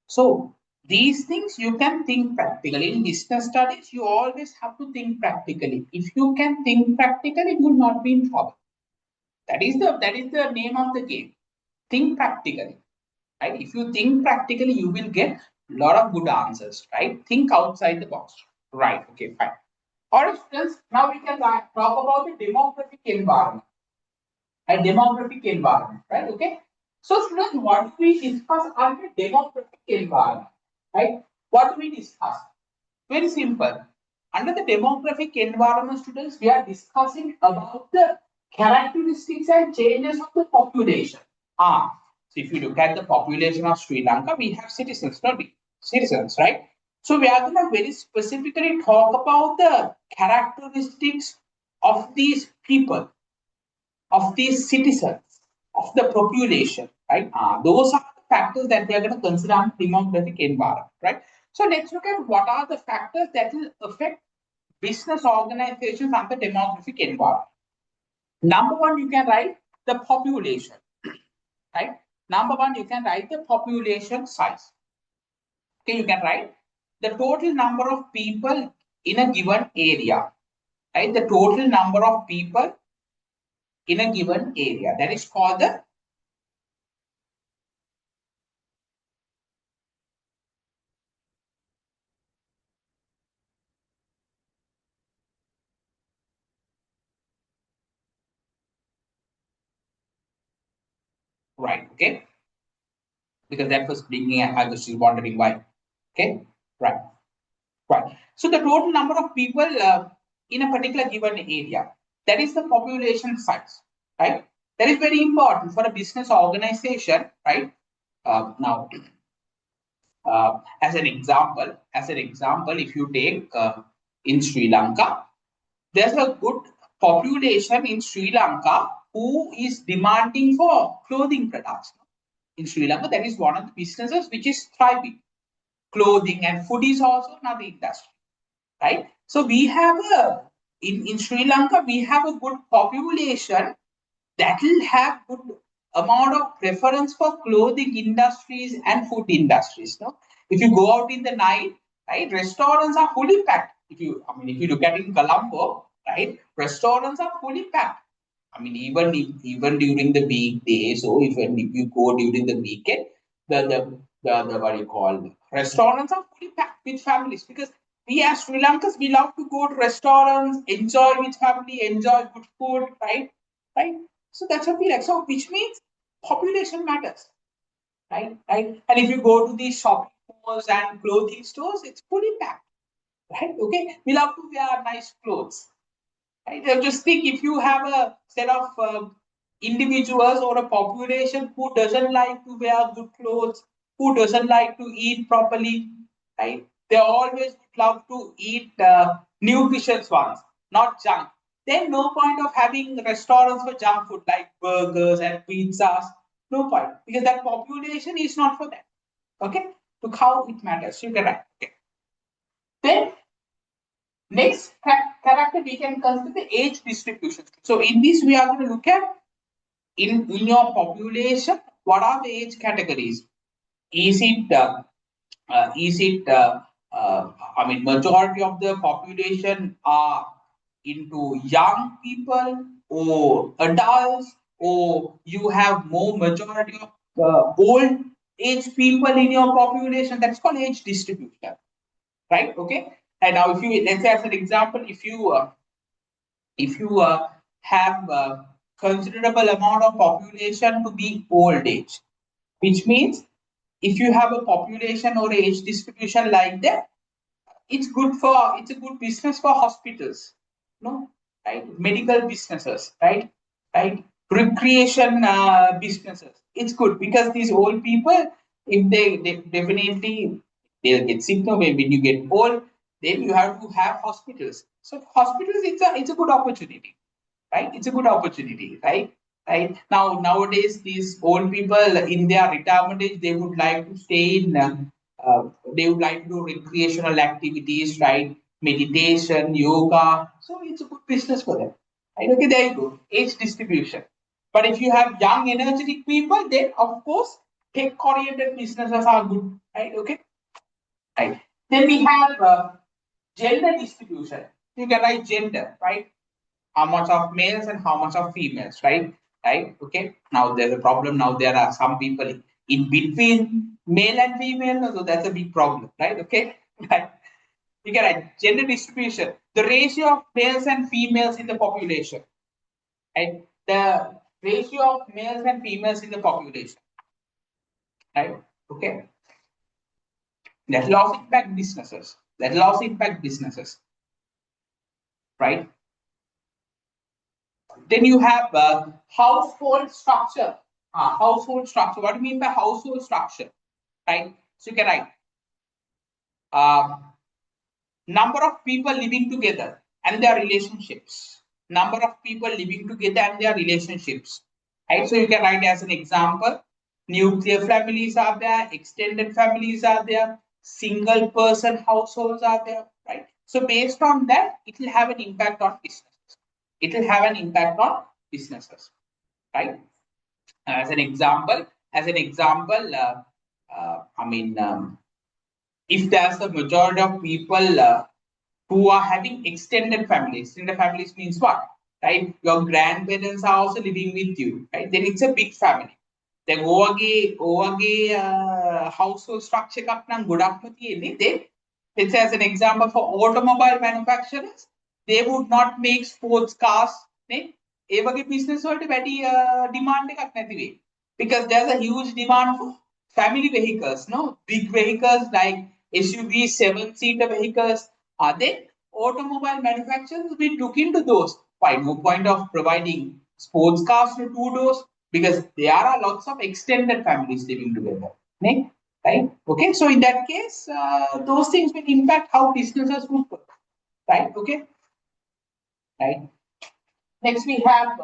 So these things you can think practically. In business studies, you always have to think practically. If you can think practically, you will not be in trouble. That is the name of the game. Think practically, right? If you think practically, you will get a lot of good answers, right? Think outside the box, right? Okay, fine. All right, students. Now we can talk about the demographic environment. Right? Okay. So students, what do we discuss under demographic environment? Right? What do we discuss? Very simple. Under the demographic environment, students, we are discussing about the characteristics and changes of the population. So if you look at the population of Sri Lanka, we have citizens, not we? Citizens, right? So we are going to very specifically talk about the characteristics of these people, of these citizens, of the population, right? Those are the factors that we are going to consider on demographic environment, right? So let's look at what are the factors that will affect business organizations and the demographic environment. Number one, you can write the population, right? Number one, you can write the population size. Okay, you can write the total number of people in a given area, right? The total number of people in a given area. That is called the right, okay? Because that was blinking and I was still wondering why. Okay, right, right. So the total number of people in a particular given area, that is the population size, right? That is very important for a business organization, right? Now, as an example, if you take in Sri Lanka, there's a good population in Sri Lanka who is demanding for clothing products. In Sri Lanka, that is one of the businesses which is thriving. Clothing and food is also another industry, right? So we have in Sri Lanka, we have a good population that will have good amount of preference for clothing industries and food industries. No, if you go out in the night, right, restaurants are fully packed. If you look at in Colombo, right, restaurants are fully packed. I mean, even during the weekdays, or even if you go during the weekend, the what you call restaurants are fully packed with families because we as Sri Lankans we love to go to restaurants, enjoy with family, enjoy good food, right? Right. So that's what we like. So which means population matters, right? Right. And if you go to these shopping malls and clothing stores, it's fully packed, right? Okay. We love to wear nice clothes. Right? Just think if you have a set of individuals or a population who doesn't like to wear good clothes, who doesn't like to eat properly, right? They always love to eat nutritious ones, not junk. Then no point of having restaurants for junk food like burgers and pizzas. No point because that population is not for that. Okay, look how it matters. You can write. Okay. Then next character we can consider the age distribution. So in this we are going to look at in your population what are the age categories? Is it is it I mean majority of the population are into young people or adults or you have more majority of old age people in your population? That's called age distribution, right? Okay. And now if you let's say as an example, if you have a considerable amount of population to be old age, which means if you have a population or age distribution like that, it's a good business for hospitals, no, right? Medical businesses, right? Recreation businesses. It's good because these old people, if they definitely they'll get sick. No, when you get old, then you have to have hospitals. So hospitals, it's a good opportunity, right? It's a good opportunity, right? Right now, nowadays, these old people in their retirement age, they would like to stay in. They would like to do recreational activities, right? Meditation, yoga. So it's a good business for them, right? Okay, there you go. Age distribution. But if you have young, energetic people, then of course, tech-oriented businesses are good, right? Okay, right. Then we have gender distribution. You can write gender, right? How much of males and how much of females, right? Right? Okay. Now there's a problem. Now there are some people in between male and female, so that's a big problem, right? Okay. Right. You get a gender distribution, the ratio of males and females in the population, right? The ratio of males and females in the population, right? Okay. That will also impact businesses. That will also impact businesses, right? Then you have household structure. household structure. What do you mean by household structure? Right? So you can write number of people living together and their relationships. Number of people living together and their relationships. Right? So you can write as an example, nuclear families are there, extended families are there, single person households are there, right? So based on that, it will have an impact on businesses. It will have an impact on businesses, right? I mean, if there's a majority of people who are having extended families means what? Right? Your grandparents are also living with you, right? Then it's a big family. Then household structure එකක් නම් ගොඩක්ම තියෙන්නේ. Then let's say as an example for automobile manufacturers, they would not make sports cars. නේ? ඒ වගේ business වලට වැඩි demand එකක් නැති වෙයි. Because there's a huge demand for family vehicles, no? Big vehicles like SUV, 7-seater vehicles. Are they? Automobile manufacturers will look into those. Why? No point of providing sports cars to 2 doors because there are lots of extended families living together. Right? Okay. So in that case, those things will impact how businesses would work. Right? Okay. Right. Next, we have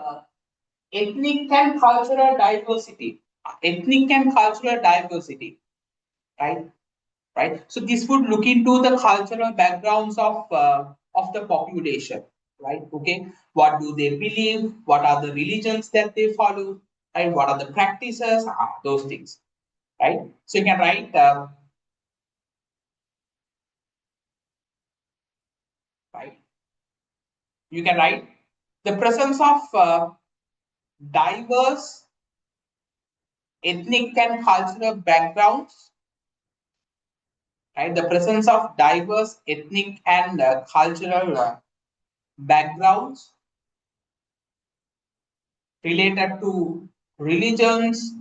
ethnic and cultural diversity. Ethnic and cultural diversity. Right? Right? So this would look into the cultural backgrounds of the population, right? Okay, what do they believe? What are the religions that they follow? Right? What are the practices? Those things, right? So you can write. Right? You can write the presence of diverse ethnic and cultural backgrounds. Right? The presence of diverse ethnic and cultural backgrounds related to religions,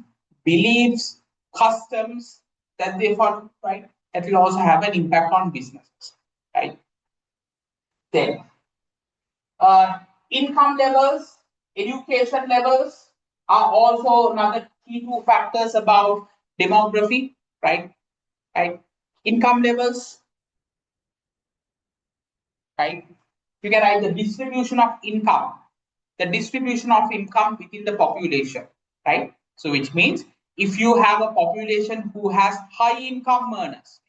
beliefs, customs that they follow, right? That will also have an impact on businesses, right? Then, income levels, education levels are also another key two factors about demography, right? Right? Income levels, right? You can write the distribution of income within the population, right? So which means if you have a population who has high income earners,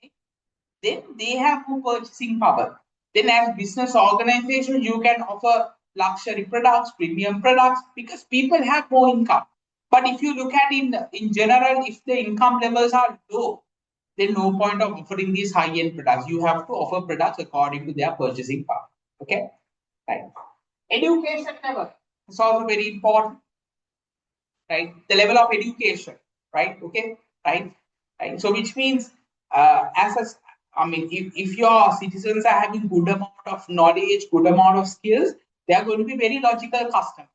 then they have more purchasing power. Then as business organization, you can offer luxury products, premium products, because people have more income. But if you look at in general, if the income levels are low, then no point of offering these high-end products. You have to offer products according to their purchasing power. Okay, right. Education level is also very important, right? The level of education, right? Okay, right, right. So which means if your citizens are having good amount of knowledge, good amount of skills, they are going to be very logical customers,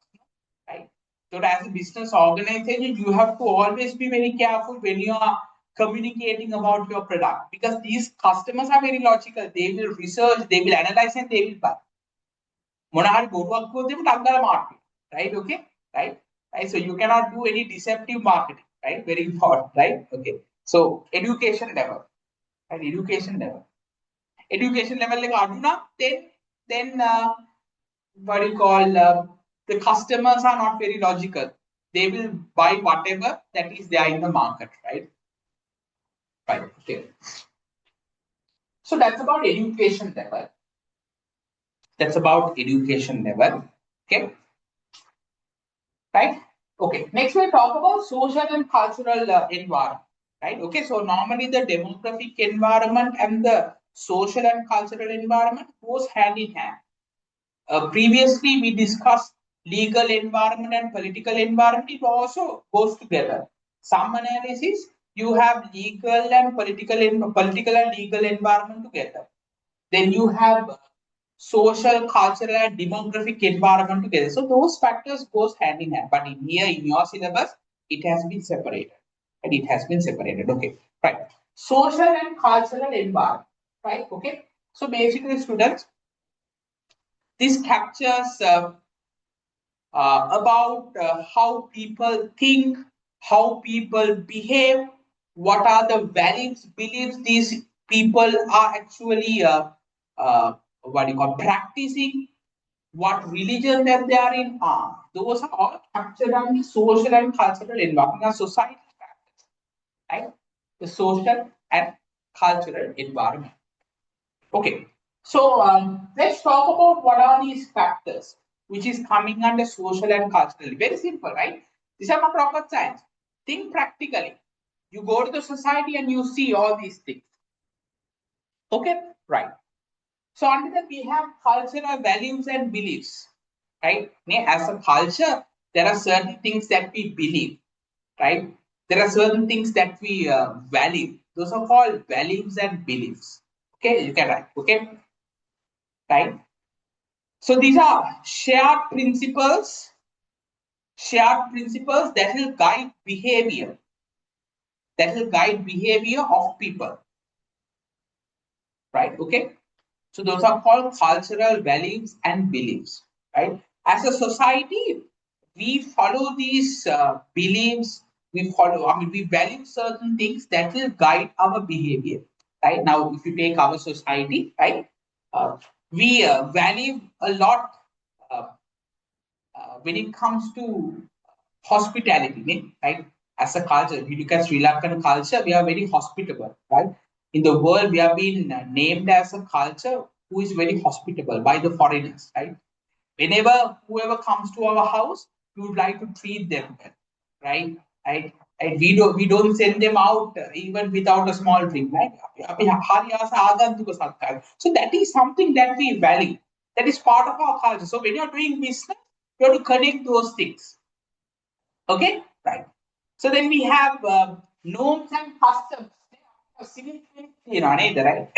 right? So as a business organization, you have to always be very careful when you are communicating about your product because these customers are very logical. They will research, they will analyze, and they will buy. Right? Okay, right? Right. So you cannot do any deceptive marketing, right? Very important, right? Okay. So education level, right? Education level like Arjuna, then what do you call the customers are not very logical. They will buy whatever that is there in the market, right? Right. Okay. So that's about education level. Okay. Right. Okay. Next, we'll talk about social and cultural environment. Right. Okay. So normally the demographic environment and the social and cultural environment goes hand in hand. Previously, we discussed legal environment and political environment. It also goes together. Some analysis, you have legal and political and legal environment together. Then you have social, cultural, and demographic environment together. So those factors goes hand in hand. But in here, in your syllabus, it has been separated. And it has been separated. Okay, right. Social and cultural environment, right? Okay. So basically, students, this captures about how people think, how people behave, what are the values, beliefs these people are actually what you call practicing, what religion that they are in. Those are all captured on the social and cultural environment, our society factors, right? The social and cultural environment. Okay, so let's talk about what are these factors which is coming under social and cultural. Very simple, right? These are not rocket science. Think practically. You go to the society and you see all these things. Okay, right. So under that we have cultural values and beliefs, right? As a culture, there are certain things that we believe, right? There are certain things that we value. Those are called values and beliefs. Okay, you can write. Okay, right? So these are shared principles that will guide behavior of people, right? Okay. So those are called cultural values and beliefs, right? As a society, we follow these beliefs. We value certain things that will guide our behavior, right? Now, if you take our society, right, we value a lot uh, when it comes to hospitality, right? As a culture, if you look at Sri Lankan culture, we are very hospitable, right? In the world, we have been named as a culture who is very hospitable by the foreigners, right? Whenever whoever comes to our house, we would like to treat them well, right? Right? And we don't send them out even without a small drink, right? So that is something that we value. That is part of our culture. So when you're doing business, you have to connect those things. Okay, right. So then we have norms and customs. Right?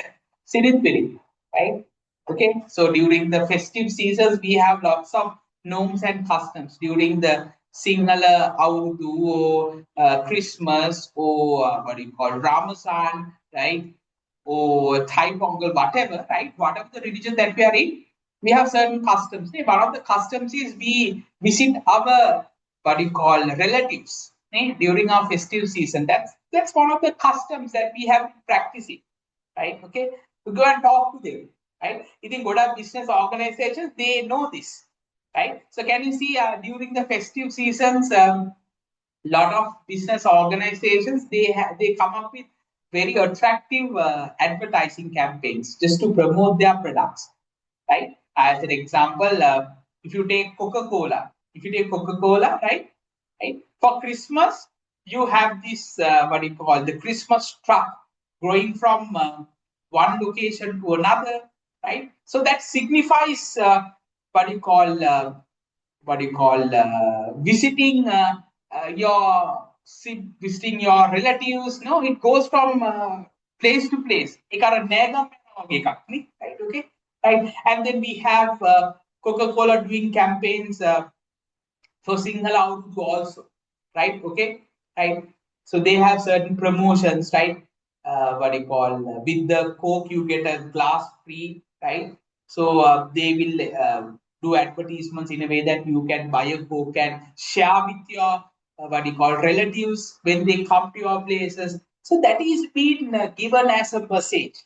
Sinithpiri, right? Okay, so during the festive seasons, we have lots of norms and customs. During the Sinhala Audu or Christmas or what do you call Ramadan, right? Or Thai Pongal, whatever, right? Whatever the religion that we are in, we have certain customs. One of the customs is we visit our what do you call relatives during our festive season. That's one of the customs that we have been practicing, right? Okay, to go and talk to them, right? You think good business organizations, they know this, right? So can you see during the festive seasons, lot of business organizations they come up with very attractive advertising campaigns just to promote their products, right? As an example, if you take Coca-Cola, right? For Christmas, you have this what do you call the Christmas truck going from one location to another, right? So that signifies what do you call visiting visiting your relatives. No, it goes from place to place. Right? Okay, right. And then we have Coca-Cola doing campaigns for single out also, right? Okay, right. So they have certain promotions, right? What do you call with the Coke you get a glass free, right? So they will do advertisements in a way that you can buy a Coke and share with your what do you call relatives when they come to your places. So that is being given as a message,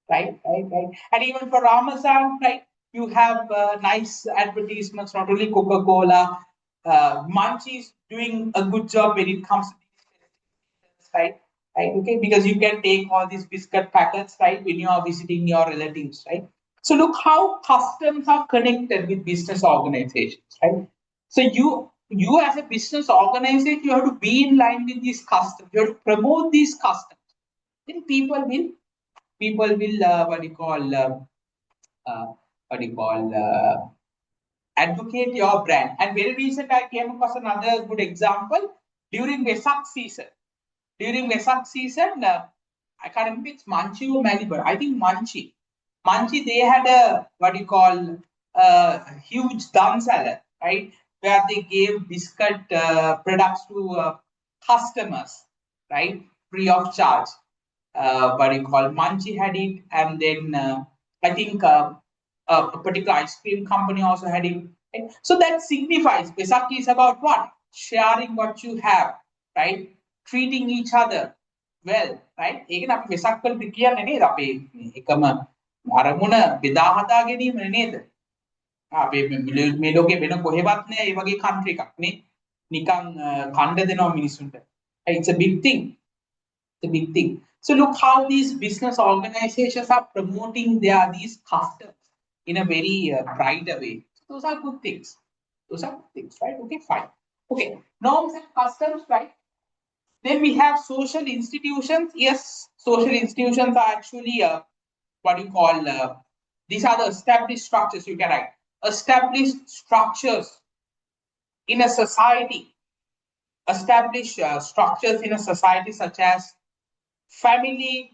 right. And even for Ramazan, right, you have nice advertisements, not only Coca-Cola, Munchies doing a good job when it comes to these, right, okay, because you can take all these biscuit packets, right, when you are visiting your relatives, right. So look how customs are connected with business organizations, right. So you as a business organization, you have to be in line with these customs. You have to promote these customs. Then people will what do you call advocate your brand. And very recent, I came across another good example during Vesak season. During Vesak season, I can't remember it's Manchi or Malibar. I think Manchi. Manchi, they had a what do you call huge dum salad, right? Where they gave biscuit products to customers, right? Free of charge. What do you call Manchi had it, and then I think a particular ice cream company also had it. Right? So that signifies Besaki is about what? Sharing what you have, right? Treating each other well, right? ඒක අපි වෙසක් වලට කියන්නේ නේද? අපේ එකම අරමුණ බෙදා හදා ගැනීම නේද? අපේ මේ ලෝකේ වෙන කොහෙවත් නෑ මේ වගේ country එකක් නේ. නිකන් කණ්ඩ දෙනවා මිනිස්සුන්ට. It's a big thing. It's a big thing. So look how these business organizations are promoting these customs in a very brighter way. Those are good things. Those are good things, right? Okay, fine. Okay, norms and customs, right? Then we have social institutions. Yes, social institutions are actually what you call these are the established structures. You can write established structures in a society. Established structures in a society such as family,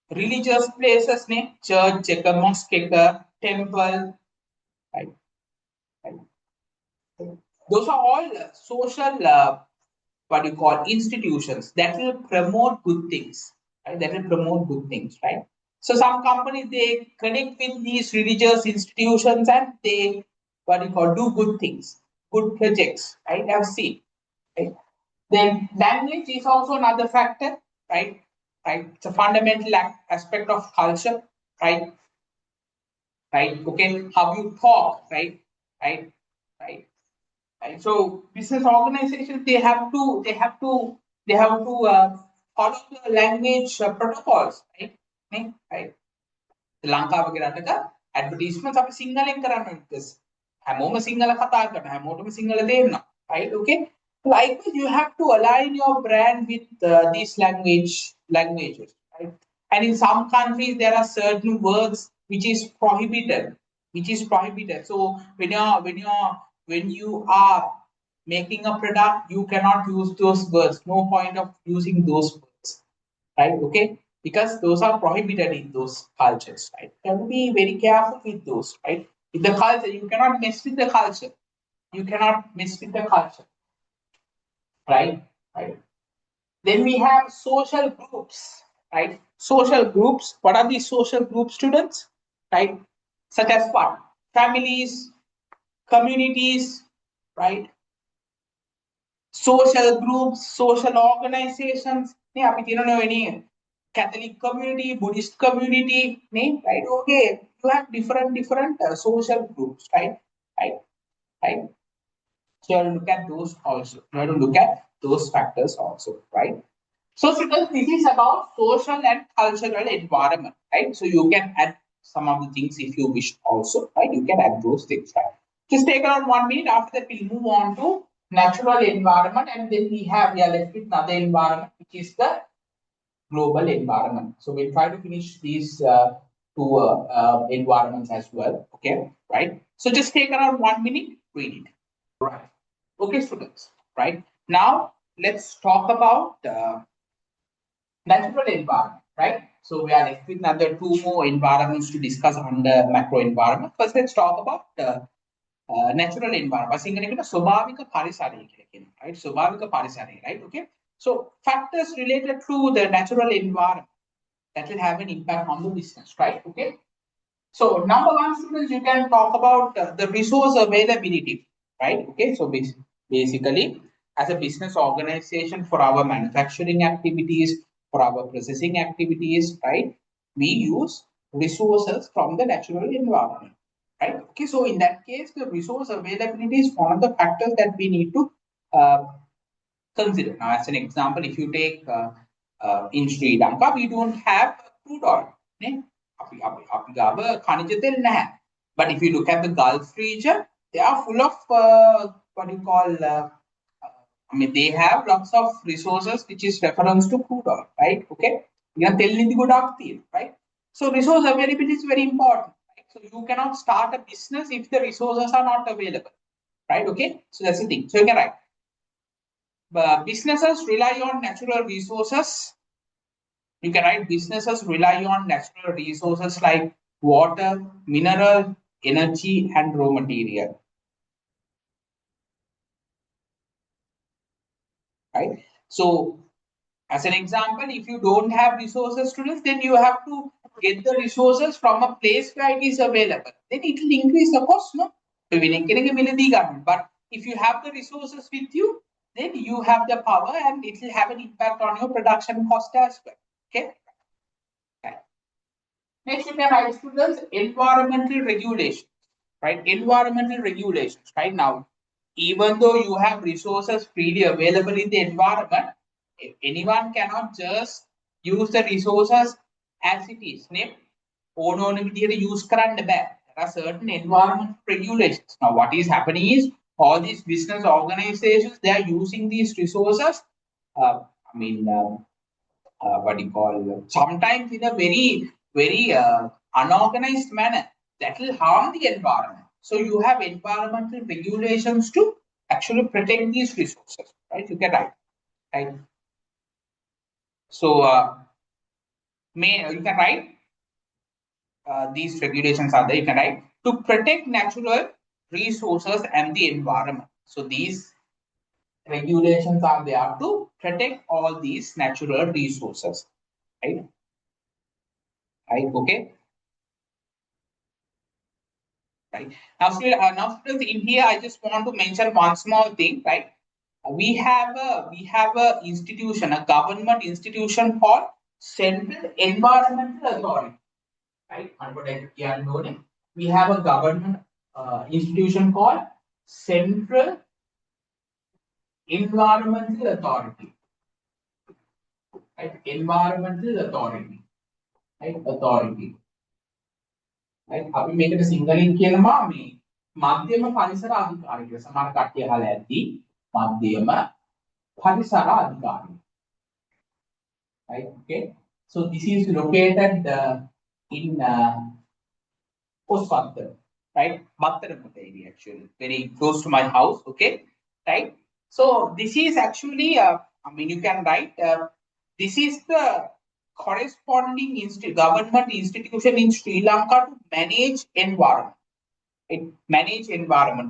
religious places, church, mosque, temple, right? Those are all social what you call institutions that will promote good things, right? That will promote good things, right? So some companies, they connect with these religious institutions and they what you call do good things, good projects, right? I've seen, right? Then language is also another factor, right? It's a fundamental aspect of culture, right? Okay, how you talk, right? Right. So business organizations, they have to follow the language protocols, right? Right. ලංකාව වගේ රටක advertisements අපි සිංහලෙන් කරන්න ඕනේ. හැමෝම සිංහල කතා කරනවා, හැමෝටම සිංහල තේරෙනවා, right? Okay. Likewise, you have to align your brand with these languages, right? And in some countries, there are certain words which is prohibited. So when you are making a product, you cannot use those words. No point of using those words, right? Okay, because those are prohibited in those cultures, right? You have to be very careful with those, right? With the culture, you cannot mess with the culture. Right? Then we have social groups, right? Social groups. What are these social groups, students? Right? Such as what? Families, communities, right? Social groups, social organizations. Catholic community, Buddhist community, right? Okay, you have different social groups, right? So you have to look at those also. You have to look at those factors also, right? So students, this is about social and cultural environment, right? So you can add some of the things if you wish also, right? You can add those things, right? Just take around 1 minute. After that, we'll move on to natural environment, and then we are left with another environment, which is the global environment. So we'll try to finish these two environments as well. Okay, right? So just take around 1 minute, read it. Right. Okay, students. Right now, let's talk about natural environment. Right. So we are left with another 2 more environments to discuss under macro environment. First, let's talk about natural environment. ස්වභාවික පරිසරය කියලා කියනවා. Right. ස්වභාවික පරිසරය. Right. Okay. So factors related to the natural environment that will have an impact on the business, right? Okay. So number 1, students, you can talk about the resource availability, right? Okay. So basically, as a business organization, for our manufacturing activities, for our processing activities, right, we use resources from the natural environment, right? Okay. So in that case, the resource availability is one of the factors that we need to consider. Now, as an example, if you take in Sri Lanka, we don't have crude oil. But if you look at the Gulf region, they are full of what you call they have lots of resources which is reference to crude oil, right? Okay, right? So resource availability is very important, right? So you cannot start a business if the resources are not available, right? Okay, so that's the thing. So you can write businesses rely on natural resources. You can write businesses rely on natural resources like water, mineral, energy, and raw material. Right? So, as an example, if you don't have resources, students, then you have to get the resources from a place where it is available. Then it will increase the cost, no? But if you have the resources with you, then you have the power and it will have an impact on your production cost as well. Okay. Right. Next, you can write, students, environmental regulations. Right, environmental regulations. Right now, even though you have resources freely available in the environment, anyone cannot just use the resources as it is. ඕන විදියට use කරන්න බෑ. There are certain environmental regulations. Now, what is happening is all these business organizations, they are using these resources. What do you call? Sometimes in a very unorganized manner that will harm the environment. So you have environmental regulations to actually protect these resources, right? You can write, right? So you can write. These regulations are there, you can write, to protect natural resources and the environment. So these regulations are there to protect all these natural resources, right? Right, okay. Right. Now, students, in here, I just want to mention one small thing, right? We have a institution, a government institution called Central Environmental Authority. Right? We have a government institution called Central Environmental Authority. Right? Environmental Authority. Right? Authority. Right? අපි මේකට සිංහලෙන් කියනවා මේ මධ්‍යම පරිසර අධිකාරිය කියලා. සමහර කට්ටිය අහලා ඇති මධ්‍යම පරිසර අධිකාරිය. Right? Okay. So this is located in Postpathar, right? Bhattaramutta area, actually, very close to my house. Okay, right? So this is actually, you can write, this is the corresponding government institution in Sri Lanka to manage environment.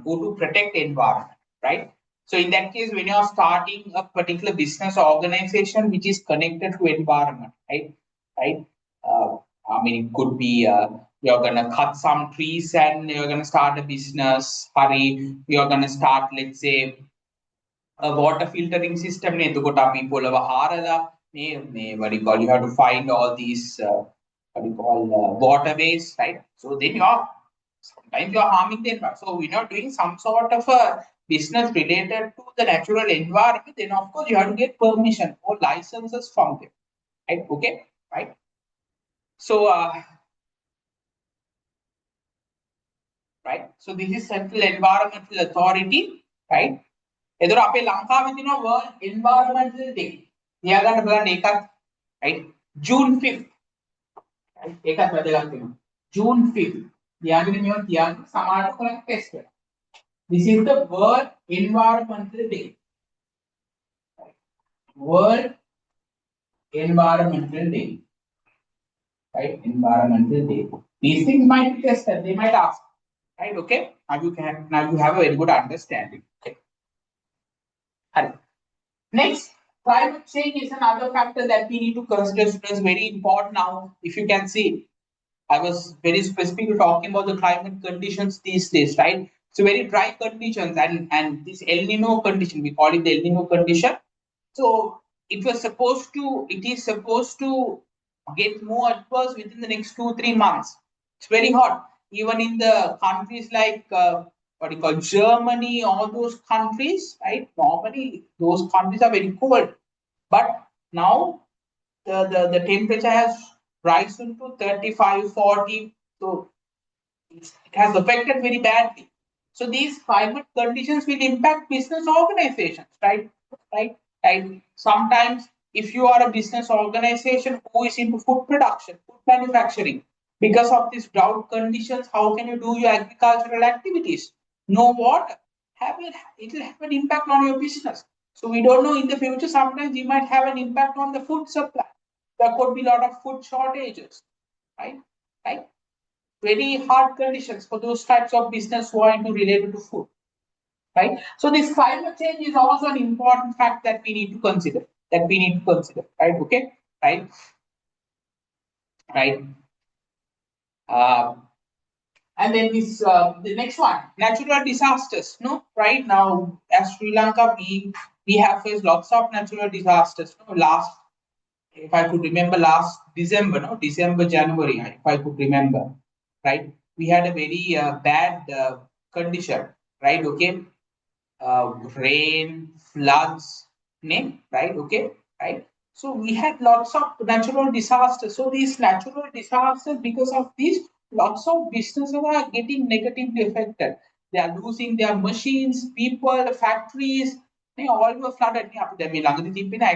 Or to protect environment, right? So in that case, when you are starting a particular business organization which is connected to environment, right? It could be you're gonna cut some trees and you're gonna start a business. You're gonna start, let's say, a water filtering system. What do you call? You have to find all these waterways, right? So then sometimes you're harming the environment. So when you're doing some sort of a business related to the natural environment, then of course you have to get permission or licenses from them, right? Okay, right? So right, so this is Central Environmental Authority, right? එතකොට අපේ ලංකාවේ තියෙනවා World Environmental Day. තියාගන්න බලන්න ඒකත්, right? June 5th. right? ඒකත් වැදගත් වෙනවා. June 5th. තියාගෙන මේවා තියාගෙන සමාජයට කරක් ටෙස්ට් කරනවා. This is the World Environmental Day. World Environmental Day. Right? Environmental Day. These things might be tested. They might ask. Right? Okay. Now you have a very good understanding. Okay. Next, climate change is another factor that we need to consider. Students, very important now. If you can see, I was very specifically talking about the climate conditions these days, right? So very dry conditions and this El Nino condition, we call it the El Nino condition. So it is supposed to get more adverse within the next 2-3 months. It's very hot. Even in the countries like Germany, all those countries, right? Normally those countries are very cold, but now the temperature has risen to 35, 40. So it has affected very badly. So these climate conditions will impact business organizations, right? Sometimes if you are a business organization who is into food production, food manufacturing, because of these drought conditions, how can you do your agricultural activities? No water. It will have an impact on your business. So we don't know in the future, sometimes you might have an impact on the food supply. There could be a lot of food shortages, right? Very hard conditions for those types of business who are into related to food, right? So this climate change is also an important fact that we need to consider. Right? Okay, right. And then this the next one, natural disasters. No, right now as Sri Lanka, we we have faced lots of natural disasters. Last, if I could remember, last December, December, January, if I could remember, right? We had a very bad condition, right? Okay, rain, floods, right? Okay, right? So we had lots of natural disasters. So these natural disasters, because of these, lots of businesses are getting negatively affected. They are losing their machines, people, factories. All were flooded. I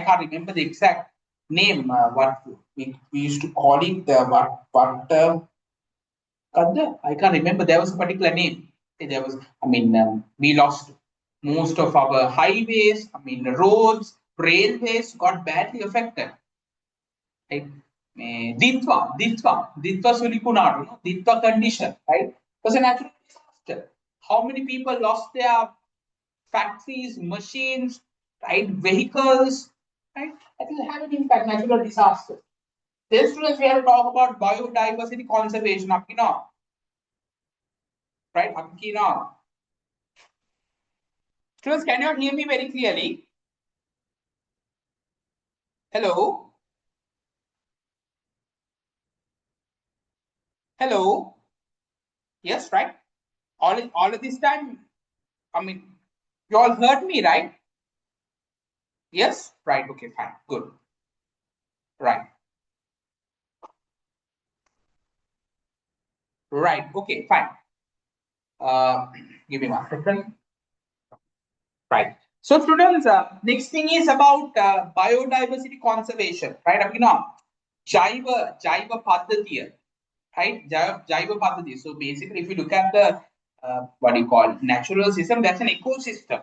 can't remember the exact name. What we used to call it. I can't remember. There was a particular name. There was. We lost most of our highways. Roads, railways got badly affected. Right? Ditwa Sulikunadu, no? Ditwa condition, right? It was a natural disaster. How many people lost their factories, machines, right? Vehicles, right? That will have an impact, natural disaster. Then students, we have to talk about biodiversity conservation. Up now, right? Up now. Students, can you hear me very clearly? Hello? Hello? Yes, right? All of this time, you all heard me, right? Yes? Right, okay, fine, good. Right. Right, okay, fine. Give me one second. Right. So students, next thing is about biodiversity conservation, right? Jaiva Paddhati, right? Jaiva Paddhati. So basically, if you look at the what do you call natural system, that's an ecosystem,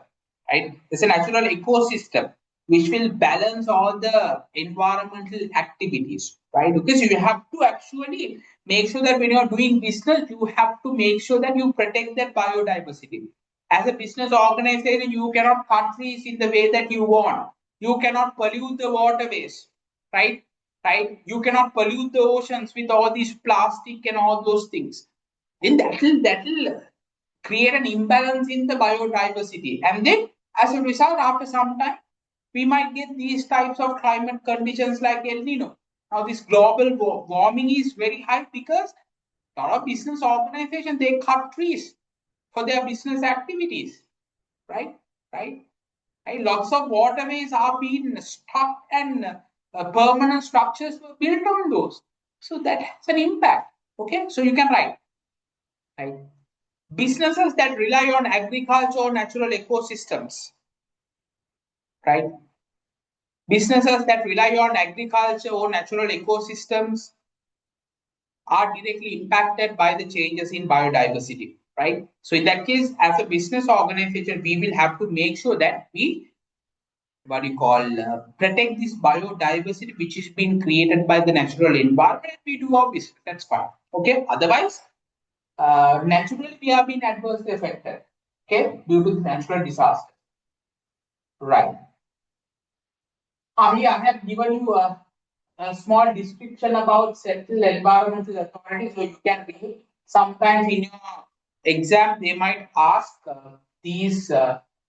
right? It's a natural ecosystem which will balance all the environmental activities, right? Because you have to actually make sure that when you're doing business, you have to make sure that you protect that biodiversity. As a business organization, you cannot cut trees in the way that you want. You cannot pollute the waterways, right? Right? You cannot pollute the oceans with all these plastic and all those things. Then that will create an imbalance in the biodiversity. And then as a result, after some time, we might get these types of climate conditions like El Nino. Now, this global warming is very high because a lot of business organizations they cut trees for their business activities, right? Right? Right? Lots of waterways are being stuck and permanent structures were built on those. So that has an impact. Okay, so you can write. Right? Businesses that rely on agriculture or natural ecosystems, right? Businesses that rely on agriculture or natural ecosystems are directly impacted by the changes in biodiversity, right? So in that case, as a business organization, we will have to make sure that we what you call protect this biodiversity which is being created by the natural environment. We do our business. That's fine. Okay. Otherwise, naturally we have been adversely affected. Okay, due to the natural disaster. Right. Here I have given you a small description about Central Environmental Authority, so you can read. Sometimes in your exam, they might ask these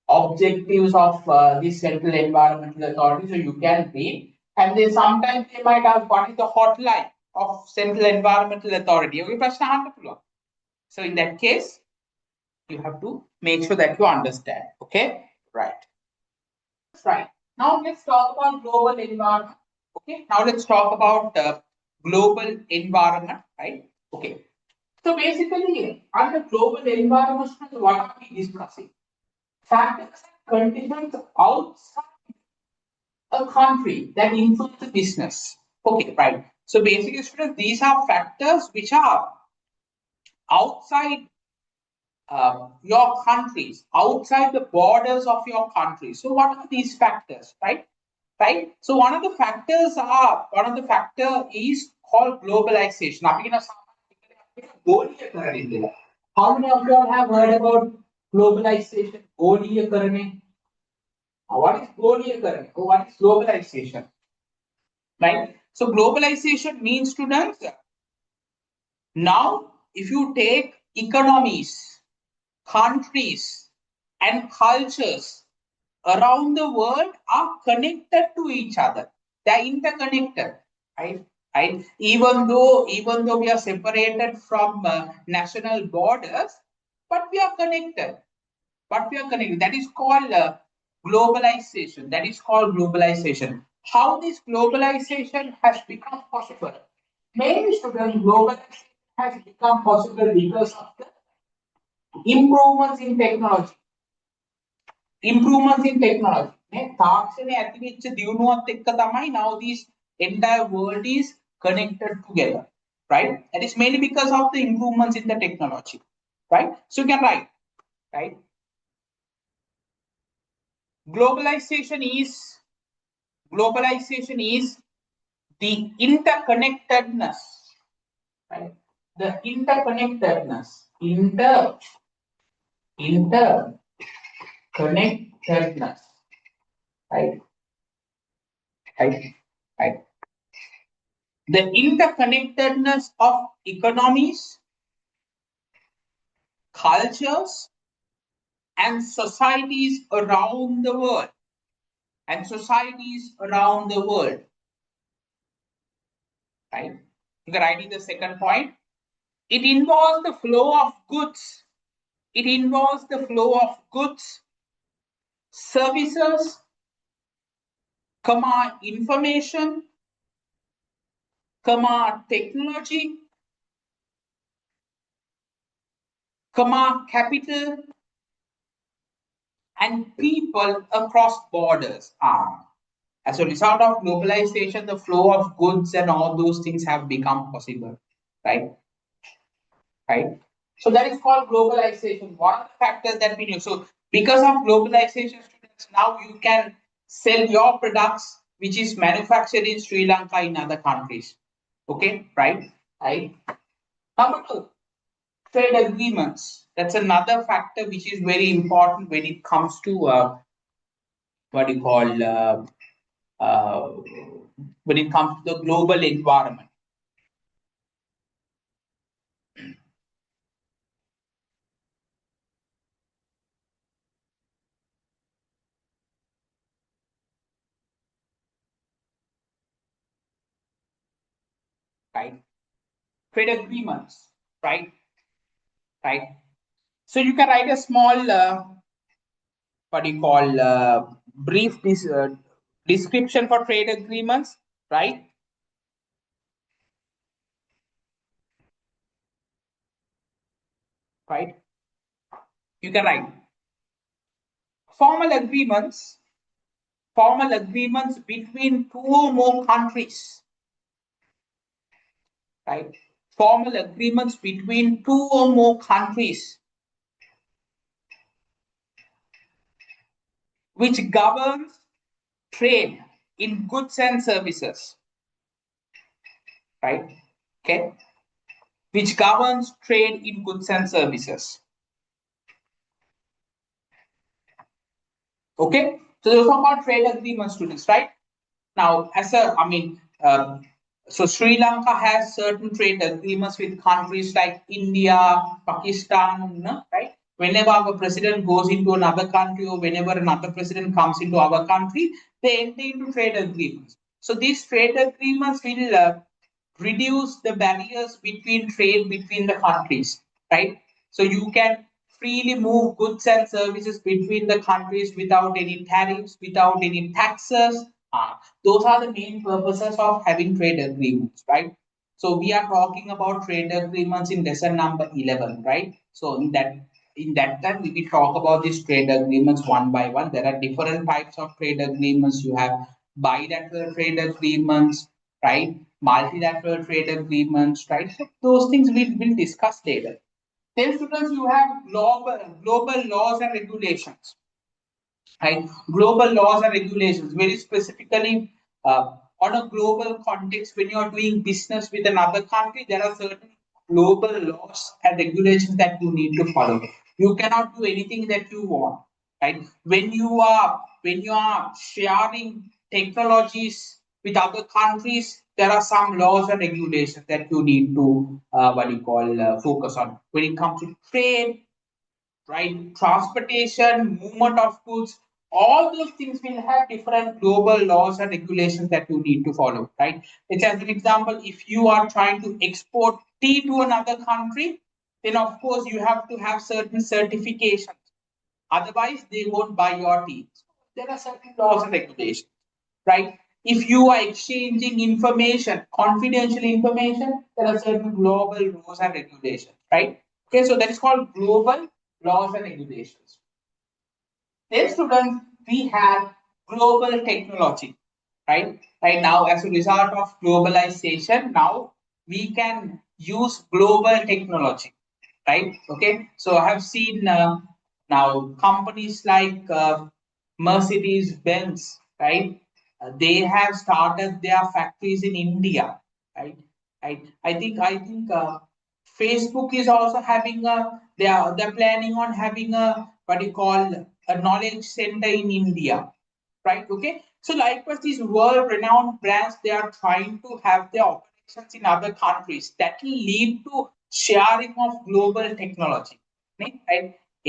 objectives of the Central Environmental Authority, so you can read. And then sometimes they might ask what is the hotline of Central Environmental Authority. Okay, so in that case, you have to make sure that you understand. Okay, right. Right. Now let's talk about global environment. Okay. Now let's talk about global environment. Right. Okay. So basically, under global environment, what are we discussing? Factors and conditions outside a country that influence the business. Okay. Right. So basically, students, these are factors which are outside your countries, outside the borders of your country. So what are these factors, right? Right. So one of the factor is called globalization. How many of you all have heard about globalization? What is What is globalization? Right. So globalization means, students, now if you take economies, countries, and cultures, around the world are connected to each other. They are interconnected, right? Right? Even though we are separated from national borders, but we are connected. But we are connected. That is called globalization. That is called globalization. How this globalization has become possible? Many students, globalization has become possible because of the improvements in technology. Improvements in technology. තාක්ෂණය ඇති වෙච්ච දියුණුවත් එක්ක තමයි now this entire world is connected together, right? That is mainly because of the improvements in the technology, right? So you can write, right? Globalization is the interconnectedness, right? The interconnectedness, interconnectedness, right? Right? Right? The interconnectedness of economies, cultures, and societies around the world. And societies around the world. Right? You can write in the second point. It involves the flow of goods. It involves the flow of goods, services, information, technology, capital, and people across borders. As a result of globalization, the flow of goods and all those things have become possible, right? Right. So that is called globalization. One of the factors that we knew. So because of globalization, students, now you can sell your products which is manufactured in Sri Lanka in other countries. Okay, right? Right. Number two, trade agreements. That's another factor which is very important when it comes to what you call when it comes to the global environment. Right? Trade agreements, right? Right. So you can write a small, what do you call, brief description for trade agreements, right? Right. You can write formal agreements. Formal agreements between two or more countries, right? Formal agreements between two or more countries which governs trade in goods and services, right? Okay, which governs trade in goods and services. Okay, so those are called trade agreements, students, right? Now, so Sri Lanka has certain trade agreements with countries like India, Pakistan, right? Whenever our president goes into another country or whenever another president comes into our country, they enter into trade agreements. So these trade agreements will reduce the barriers between trade between the countries, right? So you can freely move goods and services between the countries without any tariffs, without any taxes. Those are the main purposes of having trade agreements, right? So we are talking about trade agreements in lesson number 11, right? So in that time we will talk about these trade agreements one by one. There are different types of trade agreements. You have bilateral trade agreements, right? Multilateral trade agreements, right? So those things we will discuss later. Then students, you have global laws and regulations, right? Global laws and regulations, very specifically on a global context, when you are doing business with another country, there are certain global laws and regulations that you need to follow. You cannot do anything that you want, right? When you are sharing technologies with other countries, there are some laws and regulations that you need to focus on. When it comes to trade, right? Transportation, movement of goods, All those things will have different global laws and regulations that you need to follow, right? It's as an example, if you are trying to export tea to another country, then of course you have to have certain certifications. Otherwise, they won't buy your tea. There are certain laws and regulations, right? If you are exchanging information, confidential information, there are certain global rules and regulations, right? Okay, so that is called global laws and regulations. Then, students, we have global technology, right? Right now, as a result of globalization, now we can use global technology, right? Okay, so I have seen now companies like Mercedes Benz, right? They have started their factories in India, right? I think Facebook is also having a they're planning on having a what you call a knowledge center in India, right? Okay, so likewise, these world-renowned brands they are trying to have their operations in other countries. That will lead to sharing of global technology, right?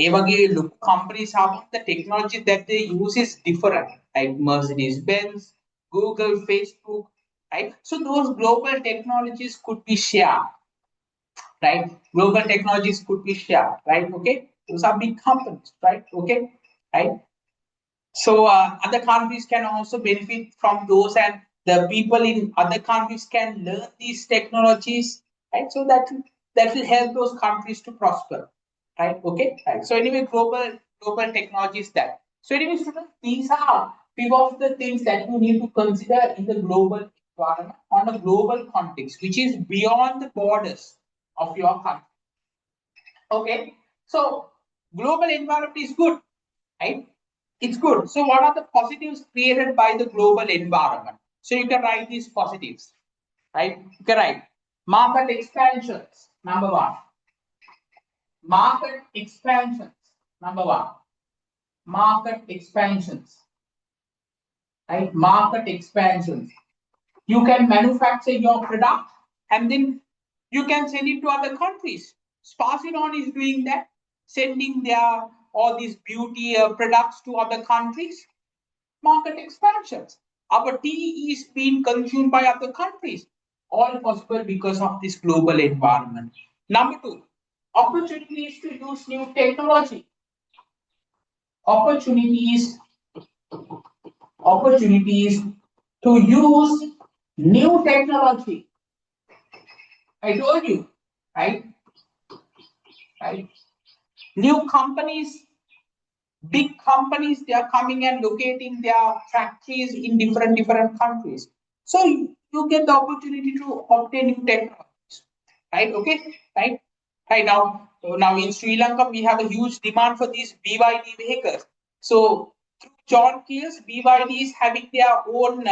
ඒ වගේ ලොකු companies have the technology that they use is different, like Mercedes Benz, Google, Facebook, right? So those global technologies could be shared, right? Global technologies could be shared, right? Okay, those are big companies, right? Okay, right? So other countries can also benefit from those, and the people in other countries can learn these technologies, right? So that will help those countries to prosper, right? Okay, right. So anyway, global technology is that. So anyway, students, these are few of the things that you need to consider in the global environment on a global context, which is beyond the borders of your country. Okay, so global environment is good, right? It's good. So what are the positives created by the global environment? So you can write these positives, right? You can write market expansions, number one. Market expansions, number one. Market expansions, right? Market expansions. You can manufacture your product and then you can send it to other countries. Sparsinon is doing that, sending their all these beauty products to other countries. Market expansions. Our tea is being consumed by other countries. All possible because of this global environment. Number two, opportunities to use new technology. Opportunities, opportunities to use new technology. I told you, right? Right? New companies, big companies, they are coming and locating their factories in different countries. So you get the opportunity to obtain new technologies, right? Okay, right? Right now, now in Sri Lanka, we have a huge demand for these BYD vehicles. So through John Keels, BYD is having their own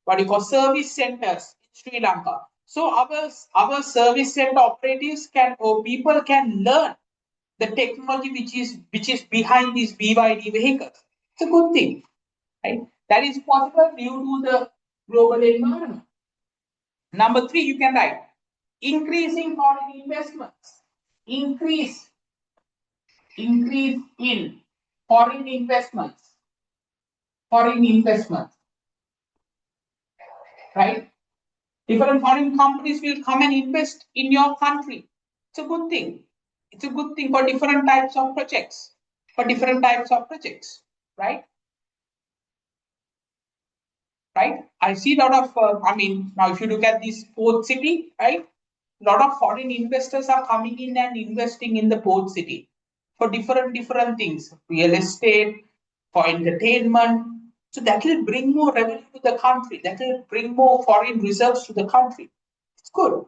what you call service centers in Sri Lanka. So our service center operatives can or people can learn the technology which is behind these BYD vehicles. It's a good thing, right? That is possible due to the global environment. Number three, you can write increasing foreign investments. Increase in foreign investments. Foreign investments, right? Different foreign companies will come and invest in your country. It's a good thing. It's a good thing for different types of projects. For different types of projects, right? Right? I see a lot of, now if you look at this port city, right? A lot of foreign investors are coming in and investing in the port city for different things, real estate, for entertainment. So that will bring more revenue to the country. That will bring more foreign reserves to the country. It's good.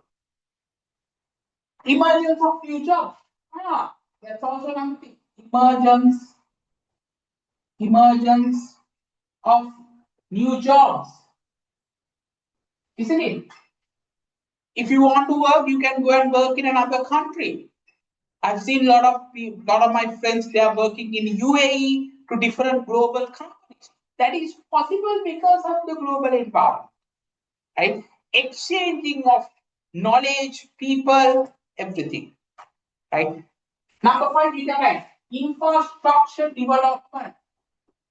Emergence of new jobs. That's also another thing. Emergence of new jobs. Isn't it? If you want to work, you can go and work in another country. I've seen a lot of my friends, they are working in UAE to different global companies. That is possible because of the global environment, right? Exchanging of knowledge, people, everything, right? Number five, you can write infrastructure development.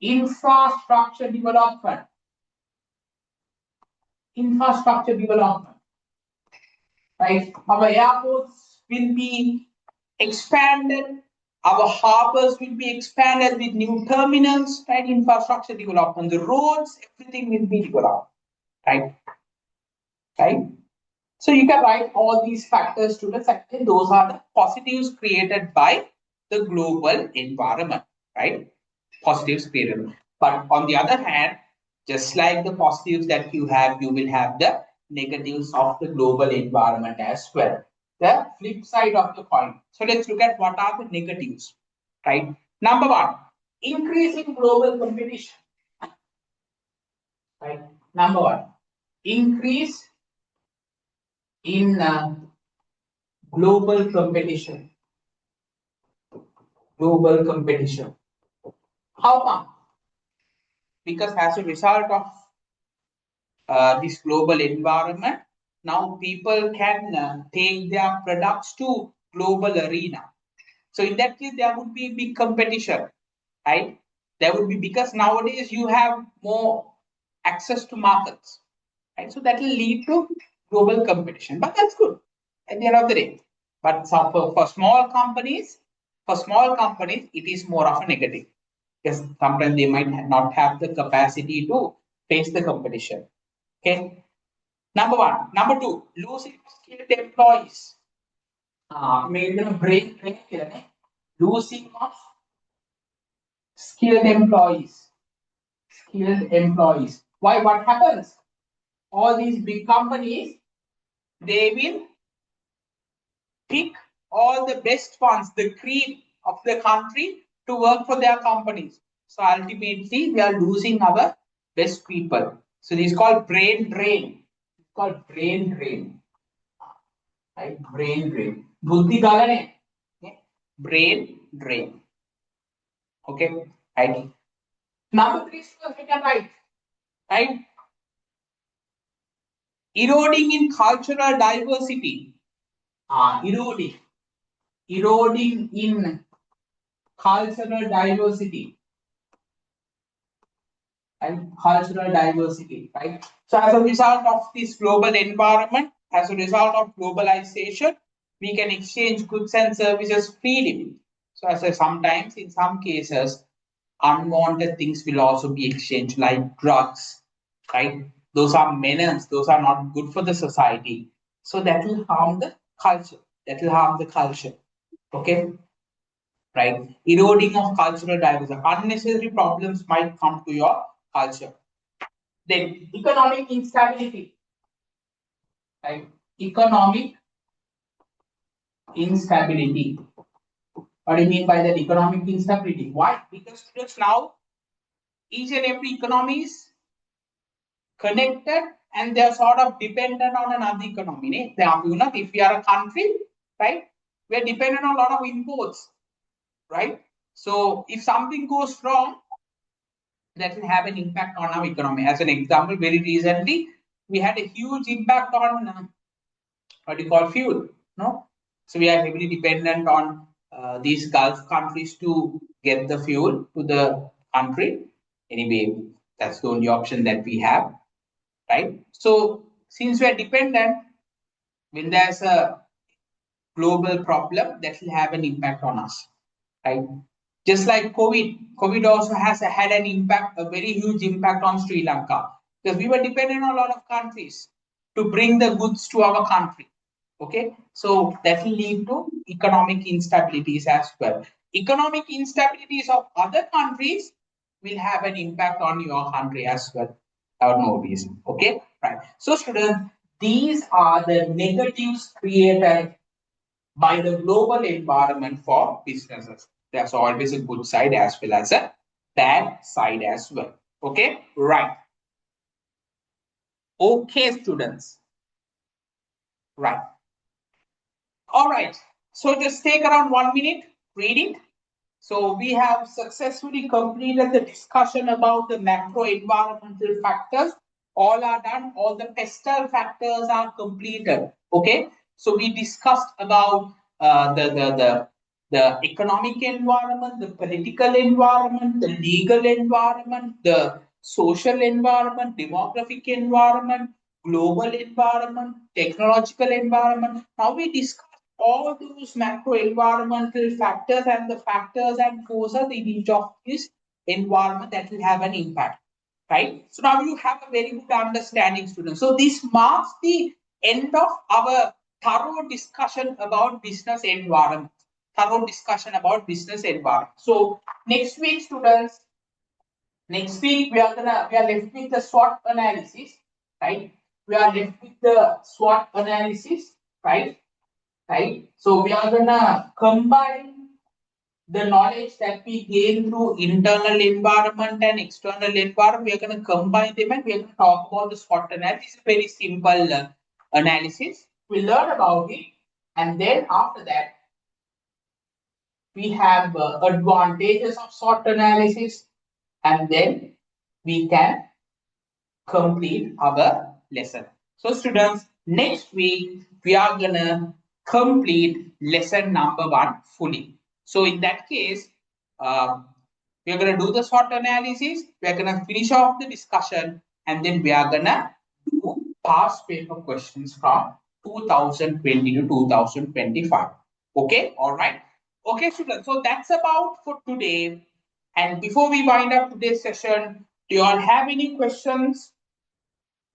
Infrastructure development. Infrastructure development. Right? Our airports will be expanded. Our harbors will be expanded with new terminals, right? Infrastructure development. The roads, everything will be developed. Right? Right? So you can write all these factors to the second. Those are the positives created by the global environment, right? Positives created. But on the other hand, just like the positives that you will have the negatives of the global environment as well. The flip side of the coin. So let's look at what are the negatives, right? Number one, increasing global competition. Right? Number one, increase in global competition. Global competition. How come? Because as a result of this global environment, now people can take their products to global arena. So in that case, there would be big competition, right? There would be, because nowadays you have more access to markets, right? So that will lead to global competition, but that's good at the end of the day. But for small companies, it is more of a negative, because sometimes they might not have the capacity to face the competition. Okay. Number one. Number two, losing skilled employees. Losing of skilled employees. Skilled employees. Why? What happens? All these big companies, they will pick all the best ones, the cream of the country, to work for their companies. So ultimately, we are losing our best people. So this is called brain drain. It's called brain drain. Right? Brain drain. Buddhi galane. Okay? Brain drain. Okay. Right. Number three, we can write. Right. Eroding in cultural diversity. Eroding in cultural diversity. And cultural diversity, right? So as a result of this global environment, as a result of globalization, we can exchange goods and services freely. So as I sometimes, in some cases, unwanted things will also be exchanged, like drugs, right? Those are menace, those are not good for the society. So that will harm the culture. That will harm the culture. Okay? Right? Eroding of cultural diversity. Unnecessary problems might come to your culture. Then economic instability. Right? Economic instability. What do you mean by that? Economic instability? Why? Because students, now each and every economy is connected and they are sort of dependent on another economy. If we are a country, right, we are dependent on a lot of imports, right? So if something goes wrong, that will have an impact on our economy. As an example, very recently, we had a huge impact on what you call fuel. No, so we are heavily dependent on these Gulf countries to get the fuel to the country. Anyway, that's the only option that we have, right? So since we are dependent, when there's a global problem, that will have an impact on us, right? Just like COVID also has had an impact, a very huge impact on Sri Lanka, because we were dependent on a lot of countries to bring the goods to our country. Okay, so that will lead to economic instabilities as well. Economic instabilities of other countries will have an impact on your country as well, for no reason. Okay, right. So students, these are the negatives created by the global environment for businesses. There's always a good side as well as a bad side as well. Okay, right. Okay, students. Right. All right. So just take around 1 minute, read it. So we have successfully completed the discussion about the macro environmental factors. All are done. All the pestle factors are completed. Okay. So we discussed about the the economic environment, the political environment, the legal environment, the social environment, demographic environment, global environment, technological environment. Now we discuss all those macro environmental factors and the factors and forces in each of these environment that will have an impact, right? So now you have a very good understanding, students. So this marks the end of our thorough discussion about business environment. Thorough discussion about business environment. So next week, students, next week we are left with the SWOT analysis, right? We are left with the SWOT analysis, right? Right. So we are gonna combine the knowledge that we gain through internal environment and external environment. We are going to combine them and we are going to talk about the SWOT analysis. Very simple analysis. We learn about it, and then after that, we have advantages of SWOT analysis, and then we can complete our lesson. So, students, next week we are going to complete lesson number 1 fully. So, in that case, we are going to do the SWOT analysis, we are going to finish off the discussion, and then we are going to do past paper questions from 2020 to 2025. Okay, all right. Okay, students, so that's about for today. And before we wind up today's session, do you all have any questions?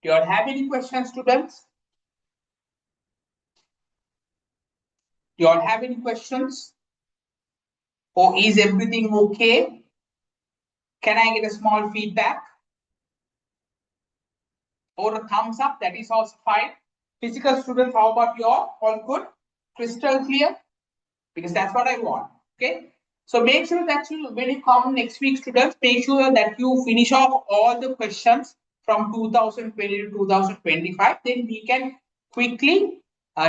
Do you all have any questions, students? Do you all have any questions? Or is everything okay? Can I get a small feedback? Or a thumbs up? That is also fine. Physical students, how about you all? All good? Crystal clear? Because that's what I want. Okay. So make sure that you, when you come next week, students, make sure that you finish off all the questions from 2020 to 2025. Then we can quickly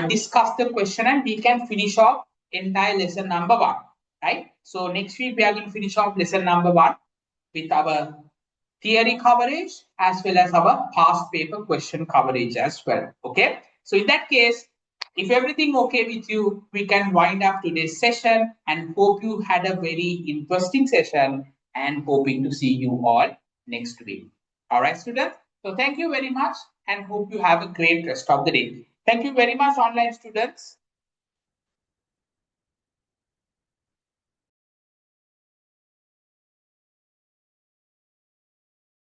discuss the question and we can finish off entire lesson number 1. Right. So next week we are going to finish off lesson number 1 with our theory coverage as well as our past paper question coverage as well. Okay. So in that case, if everything okay with you, we can wind up today's session and hope you had a very interesting session and hoping to see you all next week. All right, students. So thank you very much and hope you have a great rest of the day. Thank you very much, online students.